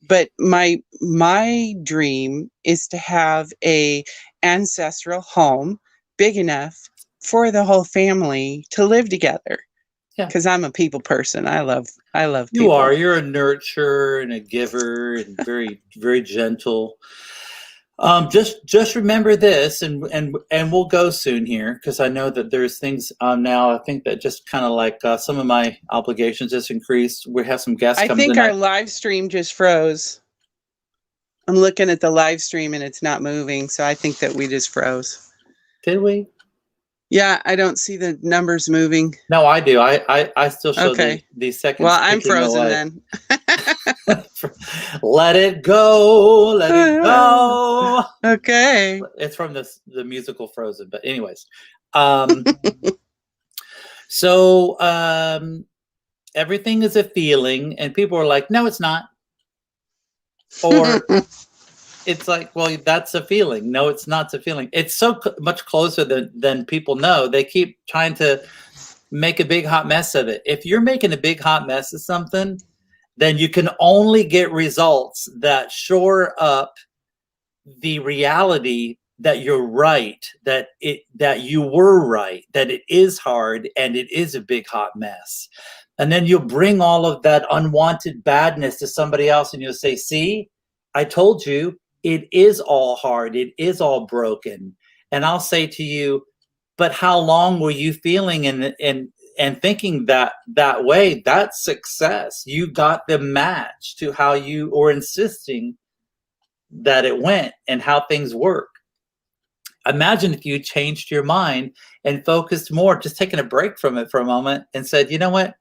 but my dream is to have a ancestral home big enough for the whole family to live together. Yeah. Because I'm a people person. I love people. You are. You're a nurturer and a giver, and very, very gentle. Just remember this, and we'll go soon here, because I know that there's things now. I think that just kind of like some of my obligations just increased. We have some guests I coming think tonight. our live stream just froze. I'm looking at the live stream and it's not moving, so I think that we just froze. Did we? Yeah, I don't see the numbers moving. No, I do. I still show Okay. the seconds. Well, I'm ticking frozen away. then. Let it go. Let it go. Okay. It's from the musical Frozen, but anyways. So everything is a feeling, and people are like, no, it's not. Or it's like, well, that's a feeling. No, it's not a feeling. It's so much closer than people know. They keep trying to make a big hot mess of it. If you're making a big hot mess of something, then you can only get results that shore up the reality that you're right, that you were right, that it is hard and it is a big hot mess. And then you'll bring all of that unwanted badness to somebody else, and you'll say, see, I told you, it is all hard. It is all broken. And I'll say to you, but how long were you feeling and thinking that way? That's success. You got the match to how you were insisting that it went and how things work. Imagine if you changed your mind and focused more, just taking a break from it for a moment and said, you know what?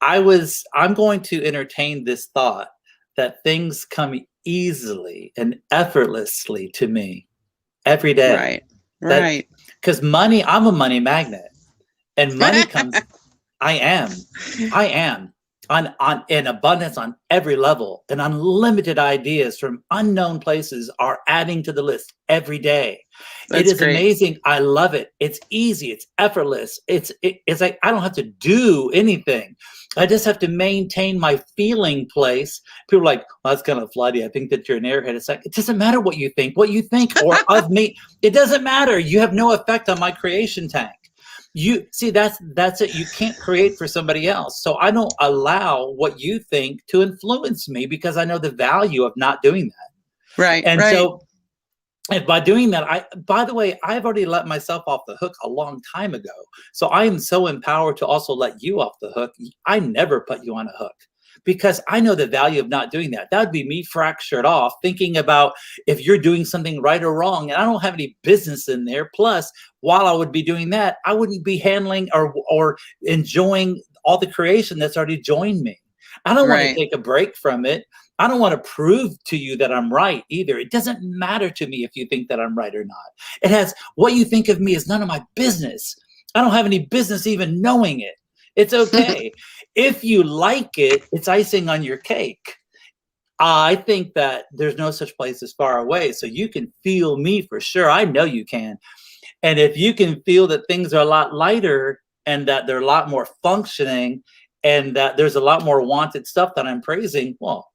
I'm going to entertain this thought that things come easily and effortlessly to me every day. Right. Because money, I'm a money magnet, and money comes. I am in abundance on every level, and unlimited ideas from unknown places are adding to the list every day. That's it is great. amazing. I love it. It's easy. It's effortless. It's like I don't have to do anything. I just have to maintain my feeling place. People are like, well, that's kind of floody. I think that you're an airhead. It's like, it doesn't matter what you think or of me. It doesn't matter. You have no effect on my creation tank. You see, that's it. You can't create for somebody else. So I don't allow what you think to influence me, because I know the value of not doing that. Right. And right. so, and by doing that, by the way, I've already let myself off the hook a long time ago. So I am so empowered to also let you off the hook. I never put you on a hook, because I know the value of not doing that. That would be me fractured off, thinking about if you're doing something right or wrong. And I don't have any business in there. Plus, while I would be doing that, I wouldn't be handling or enjoying all the creation that's already joined me. I don't want to take a break from it. I don't want to prove to you that I'm right either. It doesn't matter to me if you think that I'm right or not. It has, what you think of me is none of my business. I don't have any business even knowing it. It's okay. If you like it, it's icing on your cake. I think that there's no such place as far away. So you can feel me for sure. I know you can. And if you can feel that things are a lot lighter and that they're a lot more functioning and that there's a lot more wanted stuff that I'm praising, well,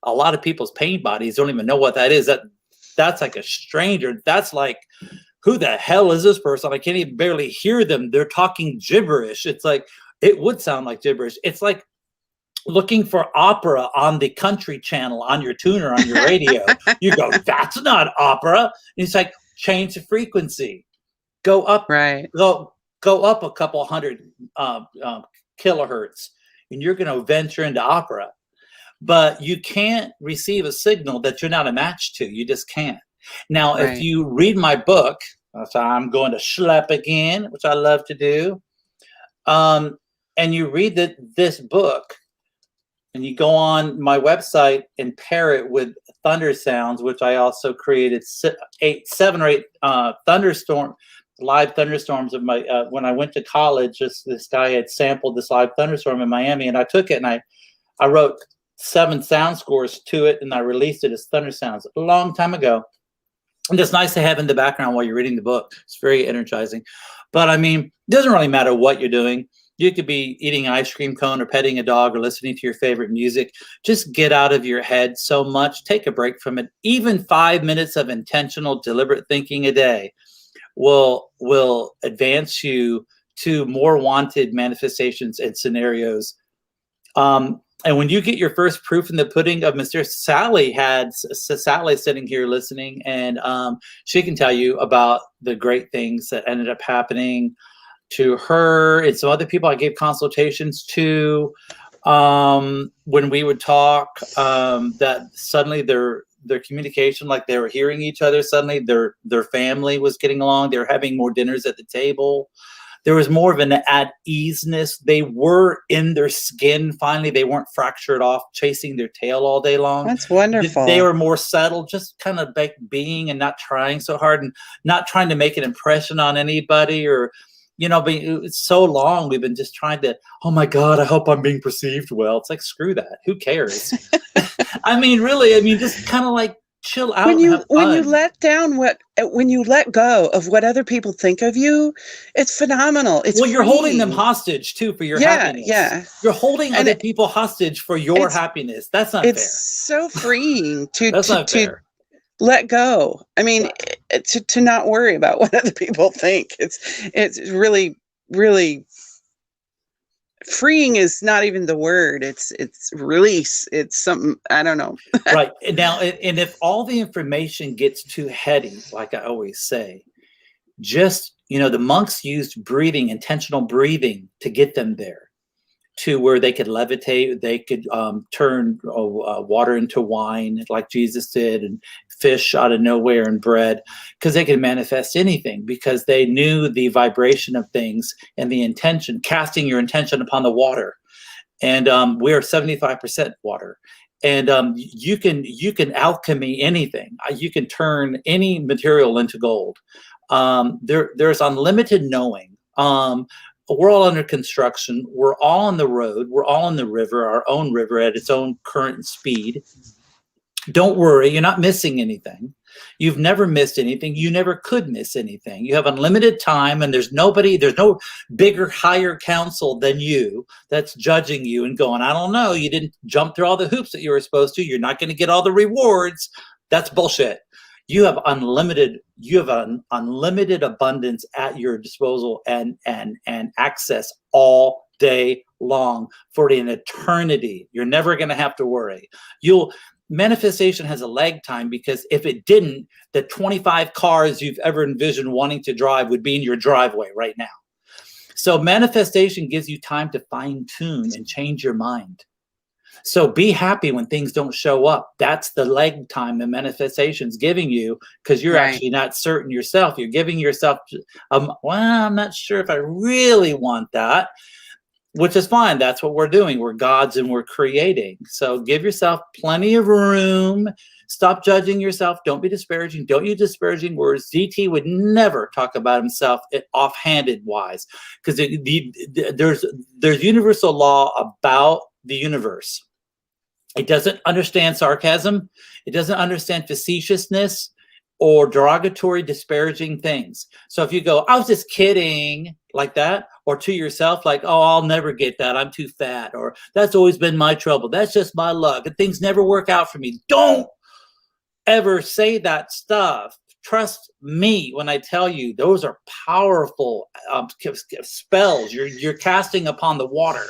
a lot of people's pain bodies don't even know what that is. That's like a stranger. That's like, who the hell is this person? I can't even barely hear them. They're talking gibberish. It's like, it would sound like gibberish. It's like looking for opera on the country channel on your tuner on your radio. You go, that's not opera. And it's like, change the frequency. Go up, Right. go up a couple hundred kilohertz, and you're going to venture into opera. But you can't receive a signal that you're not a match to. You just can't. Now, Right. if you read my book, so I'm going to schlep again, which I love to do, and you read this book, and you go on my website and pair it with thunder sounds, which I also created 7 or 8 live thunderstorms of my when I went to college. This guy had sampled this live thunderstorm in Miami, and I took it and I wrote 7 sound scores to it, and I released it as thunder sounds a long time ago. And it's nice to have in the background while you're reading the book. It's very energizing. But I mean, it doesn't really matter what you're doing. You could be eating an ice cream cone or petting a dog or listening to your favorite music. Just get out of your head so much. Take a break from it. Even 5 minutes of intentional, deliberate thinking a day will advance you to more wanted manifestations and scenarios. And when you get your first proof in the pudding of Mr. Sally, Sally sitting here listening, and she can tell you about the great things that ended up happening to her and some other people I gave consultations to, when we would talk, that suddenly their communication, like they were hearing each other, suddenly their family was getting along. They were having more dinners at the table. There was more of an at easeness. They were in their skin. Finally, they weren't fractured off, chasing their tail all day long. That's wonderful. They were more settled, just kind of being and not trying so hard and not trying to make an impression on anybody, or, you know, it's so long we've been just trying to, oh my God, I hope I'm being perceived well. It's like, screw that. Who cares? I mean, really, just kind of like chill out. When you when you let go of what other people think of you, it's phenomenal. It's you're holding them freeing. hostage too for your Yeah, happiness. yeah. You're holding And other people hostage for your happiness. That's not It's fair. so freeing That's not to fair. let go. I mean, to not worry about what other people think. It's really, really freeing is not even the word. It's release. It's something, I don't know. Right. And now, and if all the information gets too heady, like I always say, just, the monks used breathing, intentional breathing, to get them there, to where they could levitate, they could turn water into wine like Jesus did, and fish out of nowhere and bread, because they could manifest anything, because they knew the vibration of things and the intention, casting your intention upon the water. And we are 75% water. And you can alchemy anything. You can turn any material into gold. There's unlimited knowing. We're all under construction. We're all on the road. We're all in the river, our own river at its own current and speed. Don't worry, you're not missing anything. You've never missed anything. You never could miss anything. You have unlimited time, and there's no bigger, higher council than you that's judging you and going, I don't know, you didn't jump through all the hoops that you were supposed to. You're not going to get all the rewards. That's bullshit. You have an unlimited abundance at your disposal and access all day long for an eternity. You're never going to have to worry. Manifestation has a lag time, because if it didn't, the 25 cars you've ever envisioned wanting to drive would be in your driveway right now. So manifestation gives you time to fine tune and change your mind. So be happy when things don't show up. That's the lag time the manifestation's giving you, because you're actually not certain yourself. You're giving yourself, well, I'm not sure if I really want that. which is fine. That's what we're doing. We're gods and we're creating. So give yourself plenty of room. Stop judging yourself. Don't be disparaging. Don't use disparaging words. DT would never talk about himself offhanded wise, because there's universal law about the universe. It doesn't understand sarcasm. It doesn't understand facetiousness or derogatory, disparaging things. So if you go, I was just kidding, like that, or to yourself, like, oh, I'll never get that, I'm too fat, or that's always been my trouble, that's just my luck, and things never work out for me. Don't ever say that stuff. Trust me when I tell you, those are powerful spells you're casting upon the water.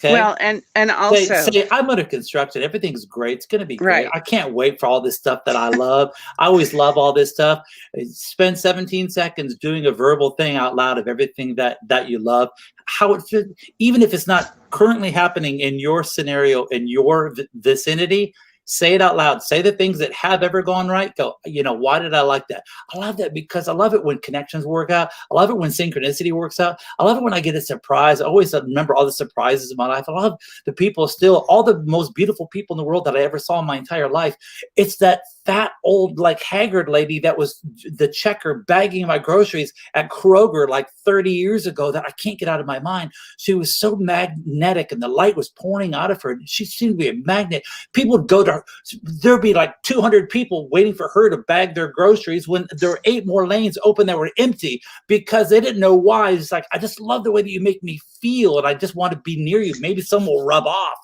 Okay? Well, and also say, I'm under construction. Everything's great. It's going to be great. Right. I can't wait for all this stuff that I love. I always love all this stuff. Spend 17 seconds doing a verbal thing out loud of everything that you love. How it should, even if it's not currently happening in your scenario, in your vicinity, say it out loud. Say the things that have ever gone right. Go, why did I like that? I love that because I love it when connections work out. I love it when synchronicity works out. I love it when I get a surprise. I always remember all the surprises in my life. I love the people still, all the most beautiful people in the world that I ever saw in my entire life. It's that fat old, like haggard lady that was the checker bagging my groceries at Kroger like 30 years ago that I can't get out of my mind. She was so magnetic and the light was pouring out of her. She seemed to be a magnet. People would go to her. There'd be like 200 people waiting for her to bag their groceries when there were 8 more lanes open that were empty because they didn't know why. It's like, I just love the way that you make me feel and I just want to be near you. Maybe some will rub off,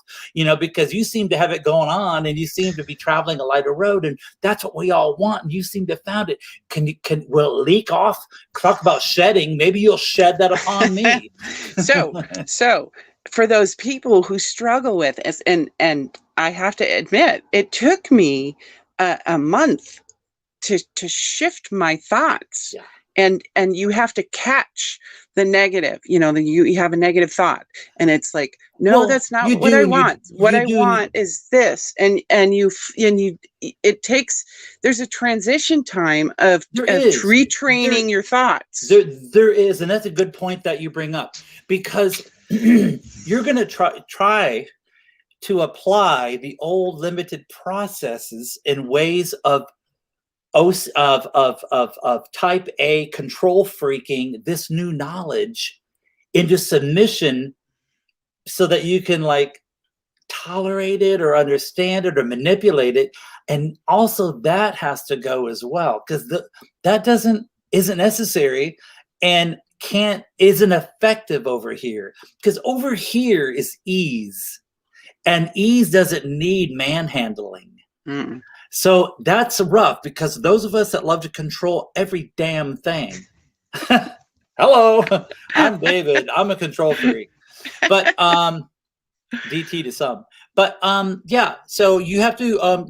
because you seem to have it going on and you seem to be traveling a lighter road, and that's what we all want, and you seem to have found it. Will it leak off? Talk about shedding. Maybe you'll shed that upon me. So for those people who struggle with it, and I have to admit, it took me a month to shift my thoughts. Yeah. And you have to catch the negative. You have a negative thought, and it's like, no, Well, that's not you what do, I and want. you What I do. want is this, and it takes. There's a transition time of There is. retraining your thoughts. There is, and that's a good point that you bring up, because you're going to try to apply the old limited processes in ways of type A control freaking this new knowledge into submission so that you can like tolerate it or understand it or manipulate it. And also that has to go as well, because that isn't necessary and isn't effective over here, because over here is ease, and ease doesn't need manhandling. Mm. So that's rough, because those of us that love to control every damn thing. Hello, I'm David. I'm a control freak, but DT to some. But yeah. So you have to.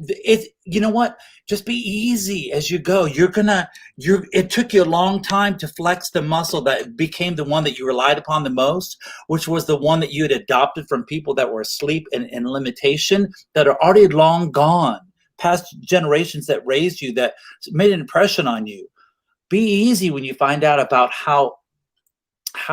You know what? Just be easy as you go. It took you a long time to flex the muscle that became the one that you relied upon the most, which was the one that you had adopted from people that were asleep and limitation, that are already long gone. Past generations that raised you, that made an impression on you. Be easy when you find out about how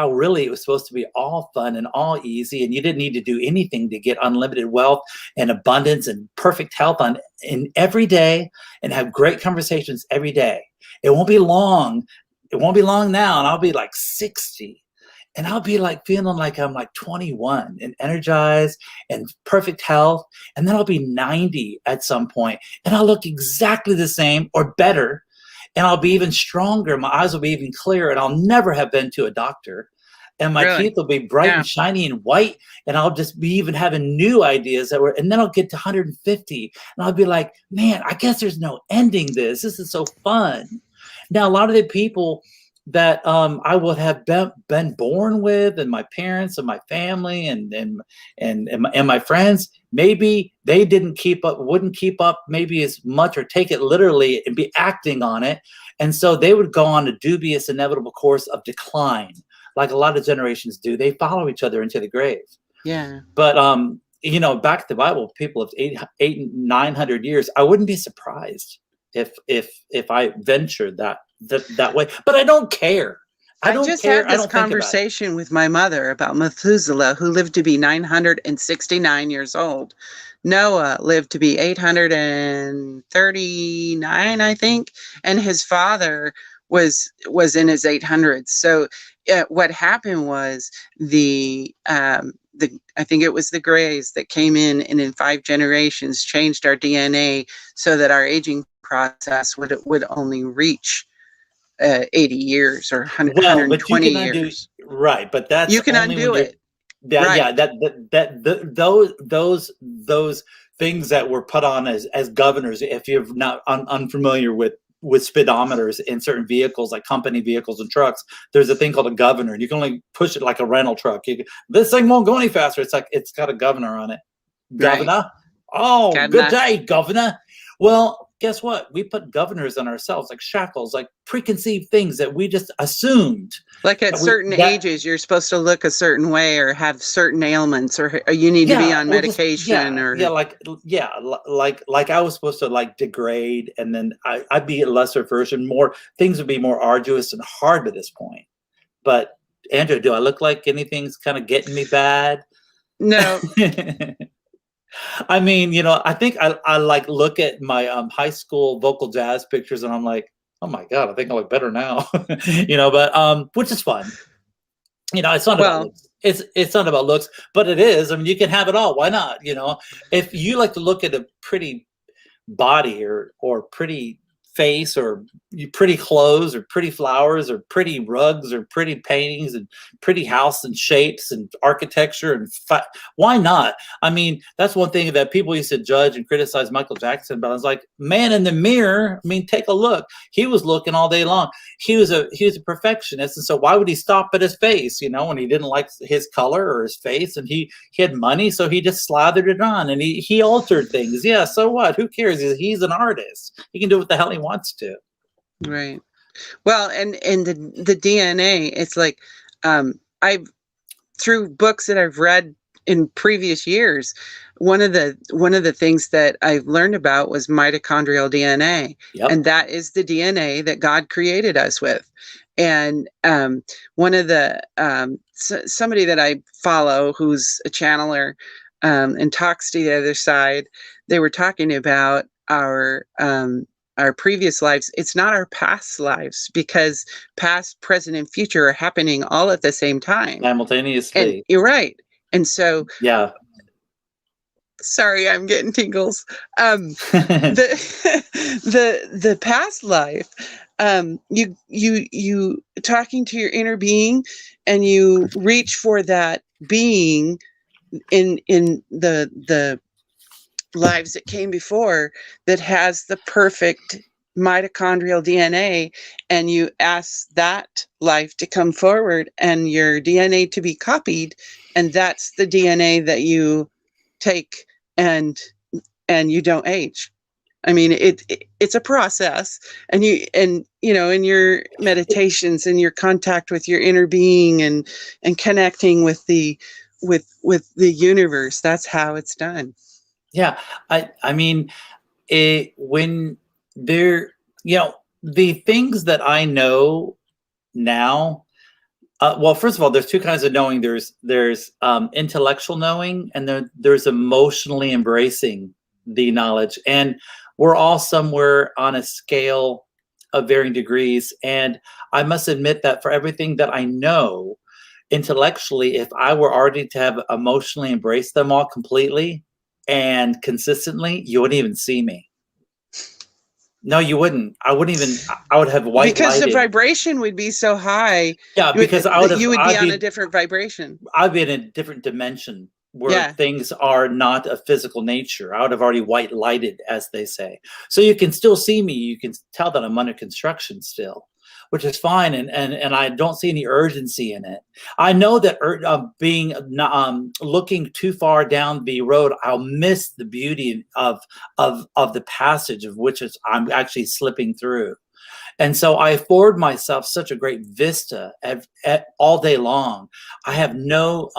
really it was supposed to be all fun and all easy, and you didn't need to do anything to get unlimited wealth and abundance and perfect health in every day, and have great conversations every day. It won't be long. It won't be long now, and I'll be like 60. And I'll be like feeling like I'm like 21 and energized and perfect health. And then I'll be 90 at some point, and I'll look exactly the same or better. And I'll be even stronger. My eyes will be even clearer, and I'll never have been to a doctor. And my Really? teeth will be bright and shiny and white. And I'll just be even having new ideas and then I'll get to 150 and I'll be like, man, I guess there's no ending this. This is so fun. Now, a lot of the people that I would have been born with, and my parents and my family and my friends, maybe they wouldn't keep up maybe as much, or take it literally and be acting on it. And so they would go on a dubious, inevitable course of decline, like a lot of generations do. They follow each other into the grave. Yeah. But back to the Bible, people of 800-900 years, I wouldn't be surprised if I ventured that way, but I don't care. I don't just care. had I this don't think about it. conversation with my mother about Methuselah, who lived to be 969 years old. Noah lived to be 839, I think, and his father was in his 800s. So what happened was the I think it was the Greys that came in and in 5 generations changed our DNA so that our aging process would only reach 80 years or 100, Well, but you 120 can undo years. right, but that's You can only when undo you're it. yeah, Right. those things that were put on as governors, if you're not unfamiliar with speedometers in certain vehicles like company vehicles and trucks, there's a thing called a governor, and you can only push it like a rental truck. This thing won't go any faster. It's like it's got a governor on it. Right. Governor. Oh, Got good enough. day, governor. Well, guess what? We put governors on ourselves, like shackles, like preconceived things that we just assumed. Like at that certain ages, you're supposed to look a certain way or have certain ailments or you need to be on or just medication or like I was supposed to like degrade, and then I'd be a lesser version. More things would be more arduous and hard at this point. But Andrew, do I look like anything's kind of getting me bad? no. I mean, I think I like look at my high school vocal jazz pictures, and I'm like, oh my God, I think I look better now. But which is fun. It's not about looks. It's not about looks, but it is. I mean, you can have it all. Why not? If you like to look at a pretty body or pretty face or pretty clothes or pretty flowers or pretty rugs or pretty paintings and pretty house and shapes and architecture and why not? I mean, that's one thing that people used to judge and criticize Michael Jackson about. It's like, man in the mirror. I mean, take a look. He was looking all day long. He was a perfectionist, and so why would he stop at his face? When he didn't like his color or his face, and he had money, so he just slathered it on and he altered things. Yeah, so what? Who cares? He's an artist. He can do what the hell he wants to. Right. Well, and the DNA, it's like I've through books that I've read in previous years, one of the things that I've learned about was mitochondrial DNA. Yep. And that is the DNA that God created us with. And one of the somebody that I follow who's a channeler and talks to the other side, they were talking about our previous lives. It's not our past lives, because past, present, and future are happening all at the same time. Simultaneously. And you're right. And so, yeah. Sorry, I'm getting tingles. The past life, you talking to your inner being, and you reach for that being in the lives that came before that has the perfect mitochondrial DNA, and you ask that life to come forward and your DNA to be copied, and that's the DNA that you take, and you don't age. I mean, it's a process, and in your meditations and your contact with your inner being and connecting with the universe, that's how it's done. Yeah, I mean, when there, the things that I know now. Well, first of all, there's two kinds of knowing. There's intellectual knowing, and there's emotionally embracing the knowledge. And we're all somewhere on a scale of varying degrees. And I must admit that for everything that I know intellectually, if I were already to have emotionally embraced them all completely and consistently, you wouldn't even see me. No, you wouldn't. I wouldn't even. I would have white because lighted. the vibration would be so high. Yeah, because you would be on a different vibration. I'd be in a different dimension where things are not of physical nature. I would have already white lighted, as they say. So you can still see me. You can tell that I'm under construction still, which is fine, and I don't see any urgency in it. I know that looking too far down the road, I'll miss the beauty of the passage of which I'm actually slipping through. And so I afford myself such a great vista all day long. I have no,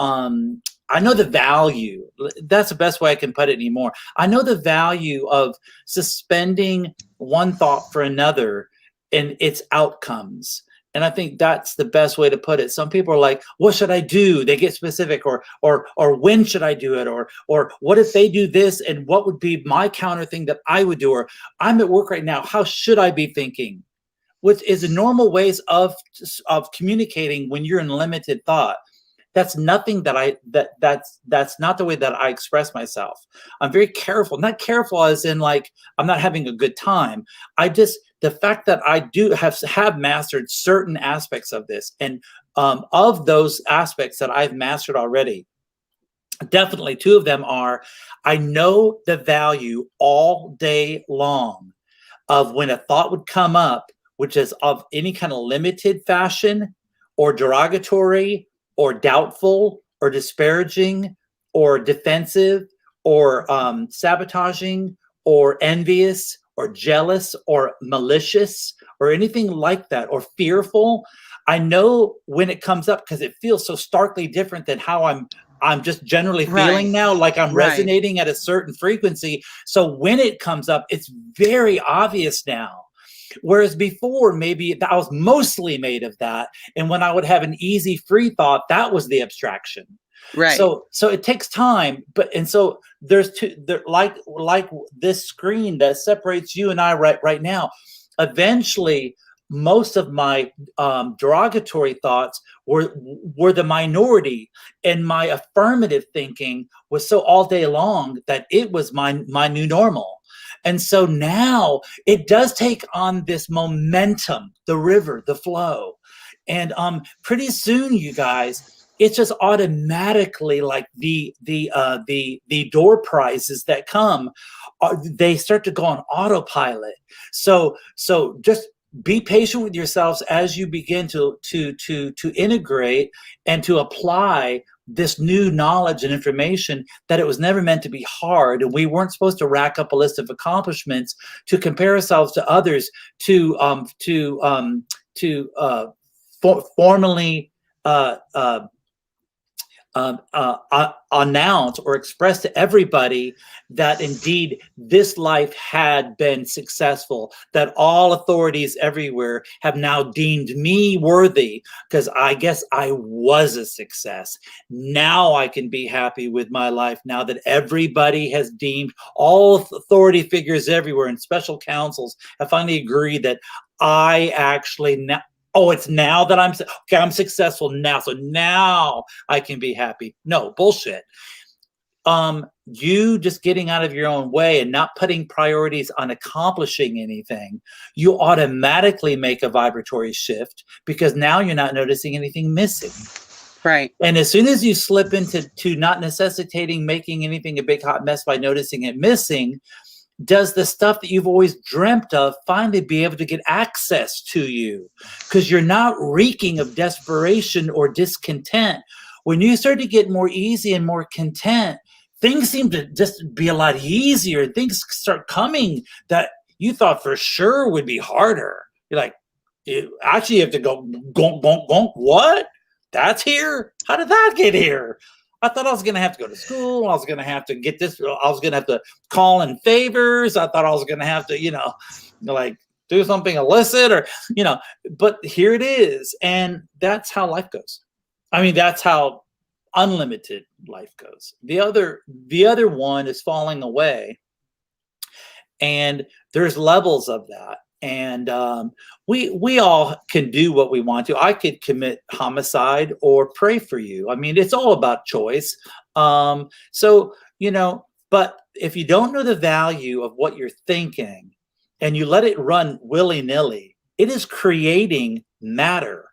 I know the value. That's the best way I can put it anymore. I know the value of suspending one thought for another in its outcomes, And I think that's the best way to put it. Some people are like, what should I do? They get specific, or when should I do it? Or what if they do this, and what would be my counter thing that I would do? Or I'm at work right now, how should I be thinking? Which is the normal ways of communicating when you're in limited thought. That's nothing that's not the way that I express myself. I'm very careful, not careful as in like I'm not having a good time. The fact that I do have mastered certain aspects of this, and of those aspects that I've mastered already, definitely two of them are, I know the value all day long of when a thought would come up, which is of any kind of limited fashion or derogatory or doubtful or disparaging or defensive or sabotaging or envious or jealous or malicious or anything like that, or fearful. I know when it comes up because it feels so starkly different than how I'm just generally feeling now, like I'm resonating at a certain frequency. So when it comes up, it's very obvious now. Whereas before, maybe I was mostly made of that. And when I would have an easy free thought, that was the abstraction. Right. So it takes time, and so there's like this screen that separates you and I right now. Eventually, most of my derogatory thoughts were the minority, and my affirmative thinking was so all day long that it was my new normal. And so now it does take on this momentum, the river, the flow, and pretty soon, you guys, it's just automatically like the door prizes that come, they start to go on autopilot. So just be patient with yourselves as you begin to integrate and to apply this new knowledge and information, that it was never meant to be hard. And we weren't supposed to rack up a list of accomplishments to compare ourselves to others, formally announce or express to everybody that indeed this life had been successful, that all authorities everywhere have now deemed me worthy because I guess I was a success. Now I can be happy with my life now that everybody has deemed, all authority figures everywhere and special counsels have finally agreed that I actually now, it's now that I'm successful now, so now I can be happy. No, bullshit. You just getting out of your own way and not putting priorities on accomplishing anything, you automatically make a vibratory shift because now you're not noticing anything missing. Right. And as soon as you slip into not necessitating making anything a big hot mess by noticing it missing, does the stuff that you've always dreamt of finally be able to get access to you? Because you're not reeking of desperation or discontent. When you start to get more easy and more content, things seem to just be a lot easier. Things start coming that you thought for sure would be harder. You're like, actually you have to go, gonk, gonk, gonk. What? That's here? How did that get here? I thought I was going to have to go to school. I was going to have to get this. I was going to have to call in favors. I thought I was going to have to, like do something illicit or, but here it is. And that's how life goes. I mean, that's how unlimited life goes. The other one is falling away. And there's levels of that. And we all can do what we want to. I could commit homicide or pray for you. I mean, it's all about choice. But if you don't know the value of what you're thinking and you let it run willy-nilly, it is creating matter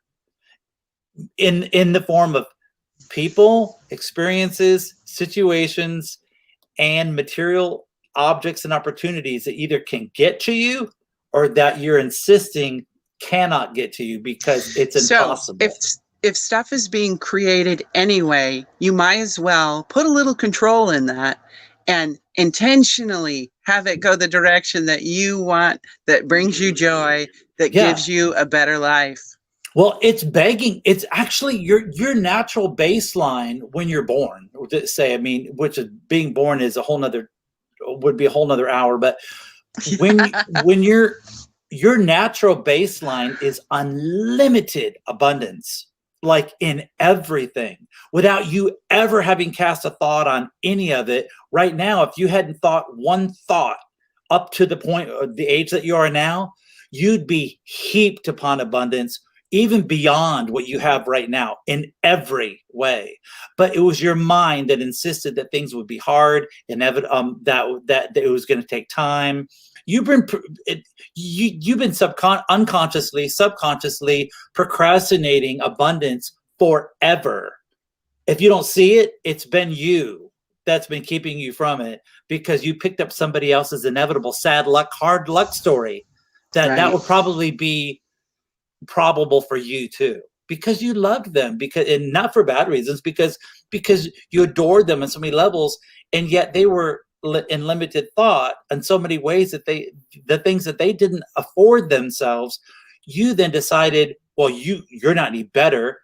in the form of people, experiences, situations, and material objects and opportunities that either can get to you or that you're insisting cannot get to you because it's impossible. So if stuff is being created anyway, you might as well put a little control in that and intentionally have it go the direction that you want, that brings you joy, that gives you a better life. Well, it's begging. It's actually your natural baseline when you're born. Which is being born is would be a whole nother hour. But when your natural baseline is unlimited abundance, like in everything, without you ever having cast a thought on any of it. Right now, if you hadn't thought one thought up to the point of the age that you are now, you'd be heaped upon abundance, even beyond what you have right now in every way. But it was your mind that insisted that things would be hard, and that it was going to take time. You've been unconsciously, subconsciously procrastinating abundance forever. If you don't see it, it's been you that's been keeping you from it, because you picked up somebody else's inevitable sad luck, hard luck story that would probably be probable for you too, because you loved them, because, and not for bad reasons, because you adored them on so many levels, and yet they were in limited thought in so many ways that the things that they didn't afford themselves, you then decided, well, you're not any better,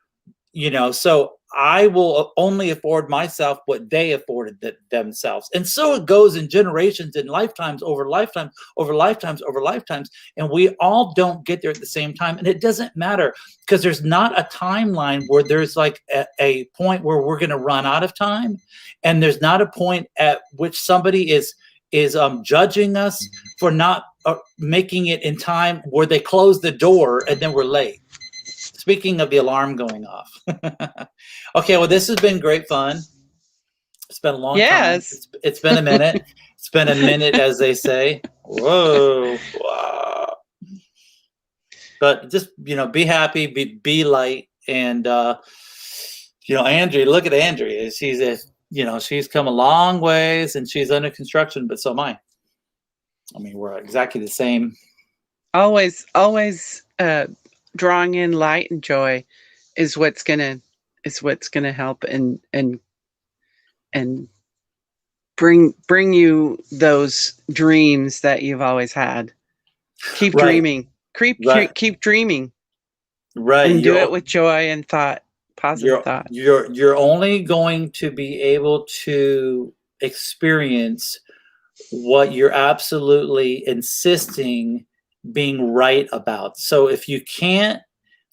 so I will only afford myself what they afforded themselves. And so it goes in generations and lifetimes over lifetimes over lifetimes over lifetimes. And we all don't get there at the same time. And it doesn't matter, because there's not a timeline where there's like a point where we're going to run out of time. And there's not a point at which somebody is judging us for not making it in time, where they close the door and then we're late. Speaking of the alarm going off. Okay, well, this has been great fun. It's been a long time. It's been a minute. It's been a minute, as they say. Whoa. Wow. But just, be happy, be light. And, Andrea, look at Andrea. She's come a long ways, and she's under construction, but so am I. I mean, we're exactly the same. Always, drawing in light and joy is what's gonna help and bring you those dreams that you've always had. Keep dreaming. Keep dreaming. Right. And do it with joy and thought, positive thought. You're only going to be able to experience what you're absolutely insisting being right about. So if you can't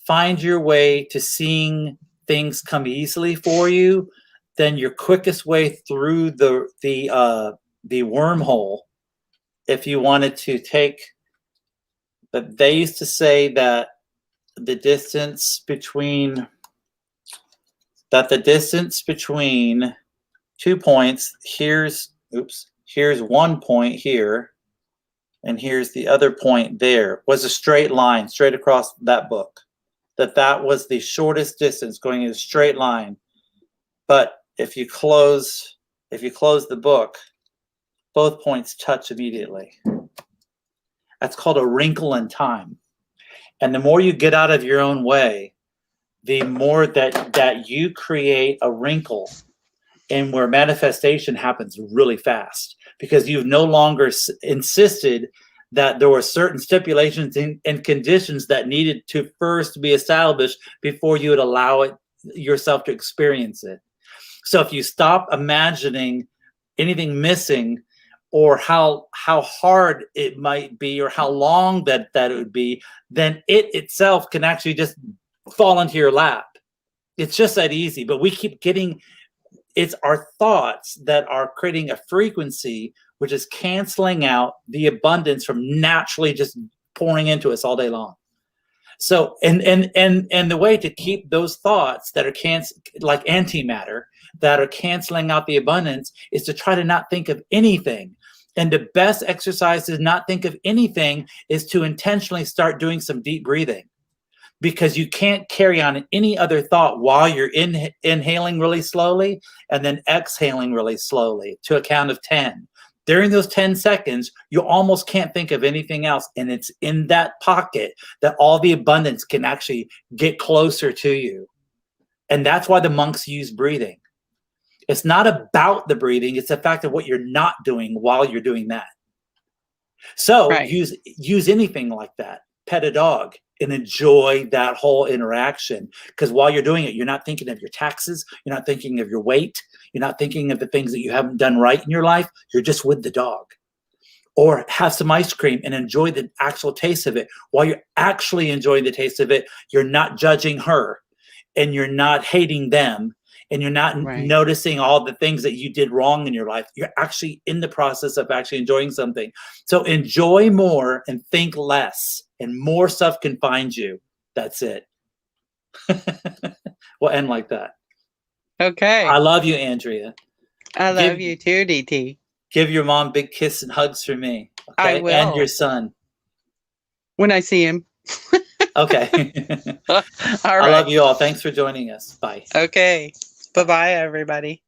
find your way to seeing things come easily for you, then your quickest way through the wormhole, if you wanted to take, but they used to say that the distance between 2 points, here's 1 point here, and here's the other point there, was a straight line straight across that book. That was the shortest distance, going in a straight line. But if you close the book, both points touch immediately. That's called a wrinkle in time. And the more you get out of your own way, the more that you create a wrinkle, and where manifestation happens really fast, because you've no longer insisted that there were certain stipulations and conditions that needed to first be established before you would allow it yourself to experience it. So if you stop imagining anything missing, or how hard it might be, or how long that it would be, then it itself can actually just fall into your lap. It's just that easy. But we keep it's our thoughts that are creating a frequency which is canceling out the abundance from naturally just pouring into us all day long. So, and the way to keep those thoughts that are like antimatter, that are canceling out the abundance, is to try to not think of anything. And the best exercise to not think of anything is to intentionally start doing some deep breathing, because you can't carry on any other thought while you're inhaling really slowly and then exhaling really slowly to a count of 10. During those 10 seconds, you almost can't think of anything else. And it's in that pocket that all the abundance can actually get closer to you. And that's why the monks use breathing. It's not about the breathing. It's the fact of what you're not doing while you're doing that. So use anything like that. Pet a dog and enjoy that whole interaction. Because while you're doing it, you're not thinking of your taxes. You're not thinking of your weight. You're not thinking of the things that you haven't done right in your life. You're just with the dog. or have some ice cream and enjoy the actual taste of it. While you're actually enjoying the taste of it, you're not judging her and you're not hating them and you're not Right. noticing all the things that you did wrong in your life. You're actually in the process of actually enjoying something. So enjoy more and think less, and more stuff can find you. That's it. We'll end like that. Okay. I love you, Andrea. I love give- you too, DT. Give your mom big kiss and hugs for me. I Okay? will. And your son. When I see him. Okay. All I right. love you all. Thanks for joining us. Bye. Okay. Bye-bye, everybody.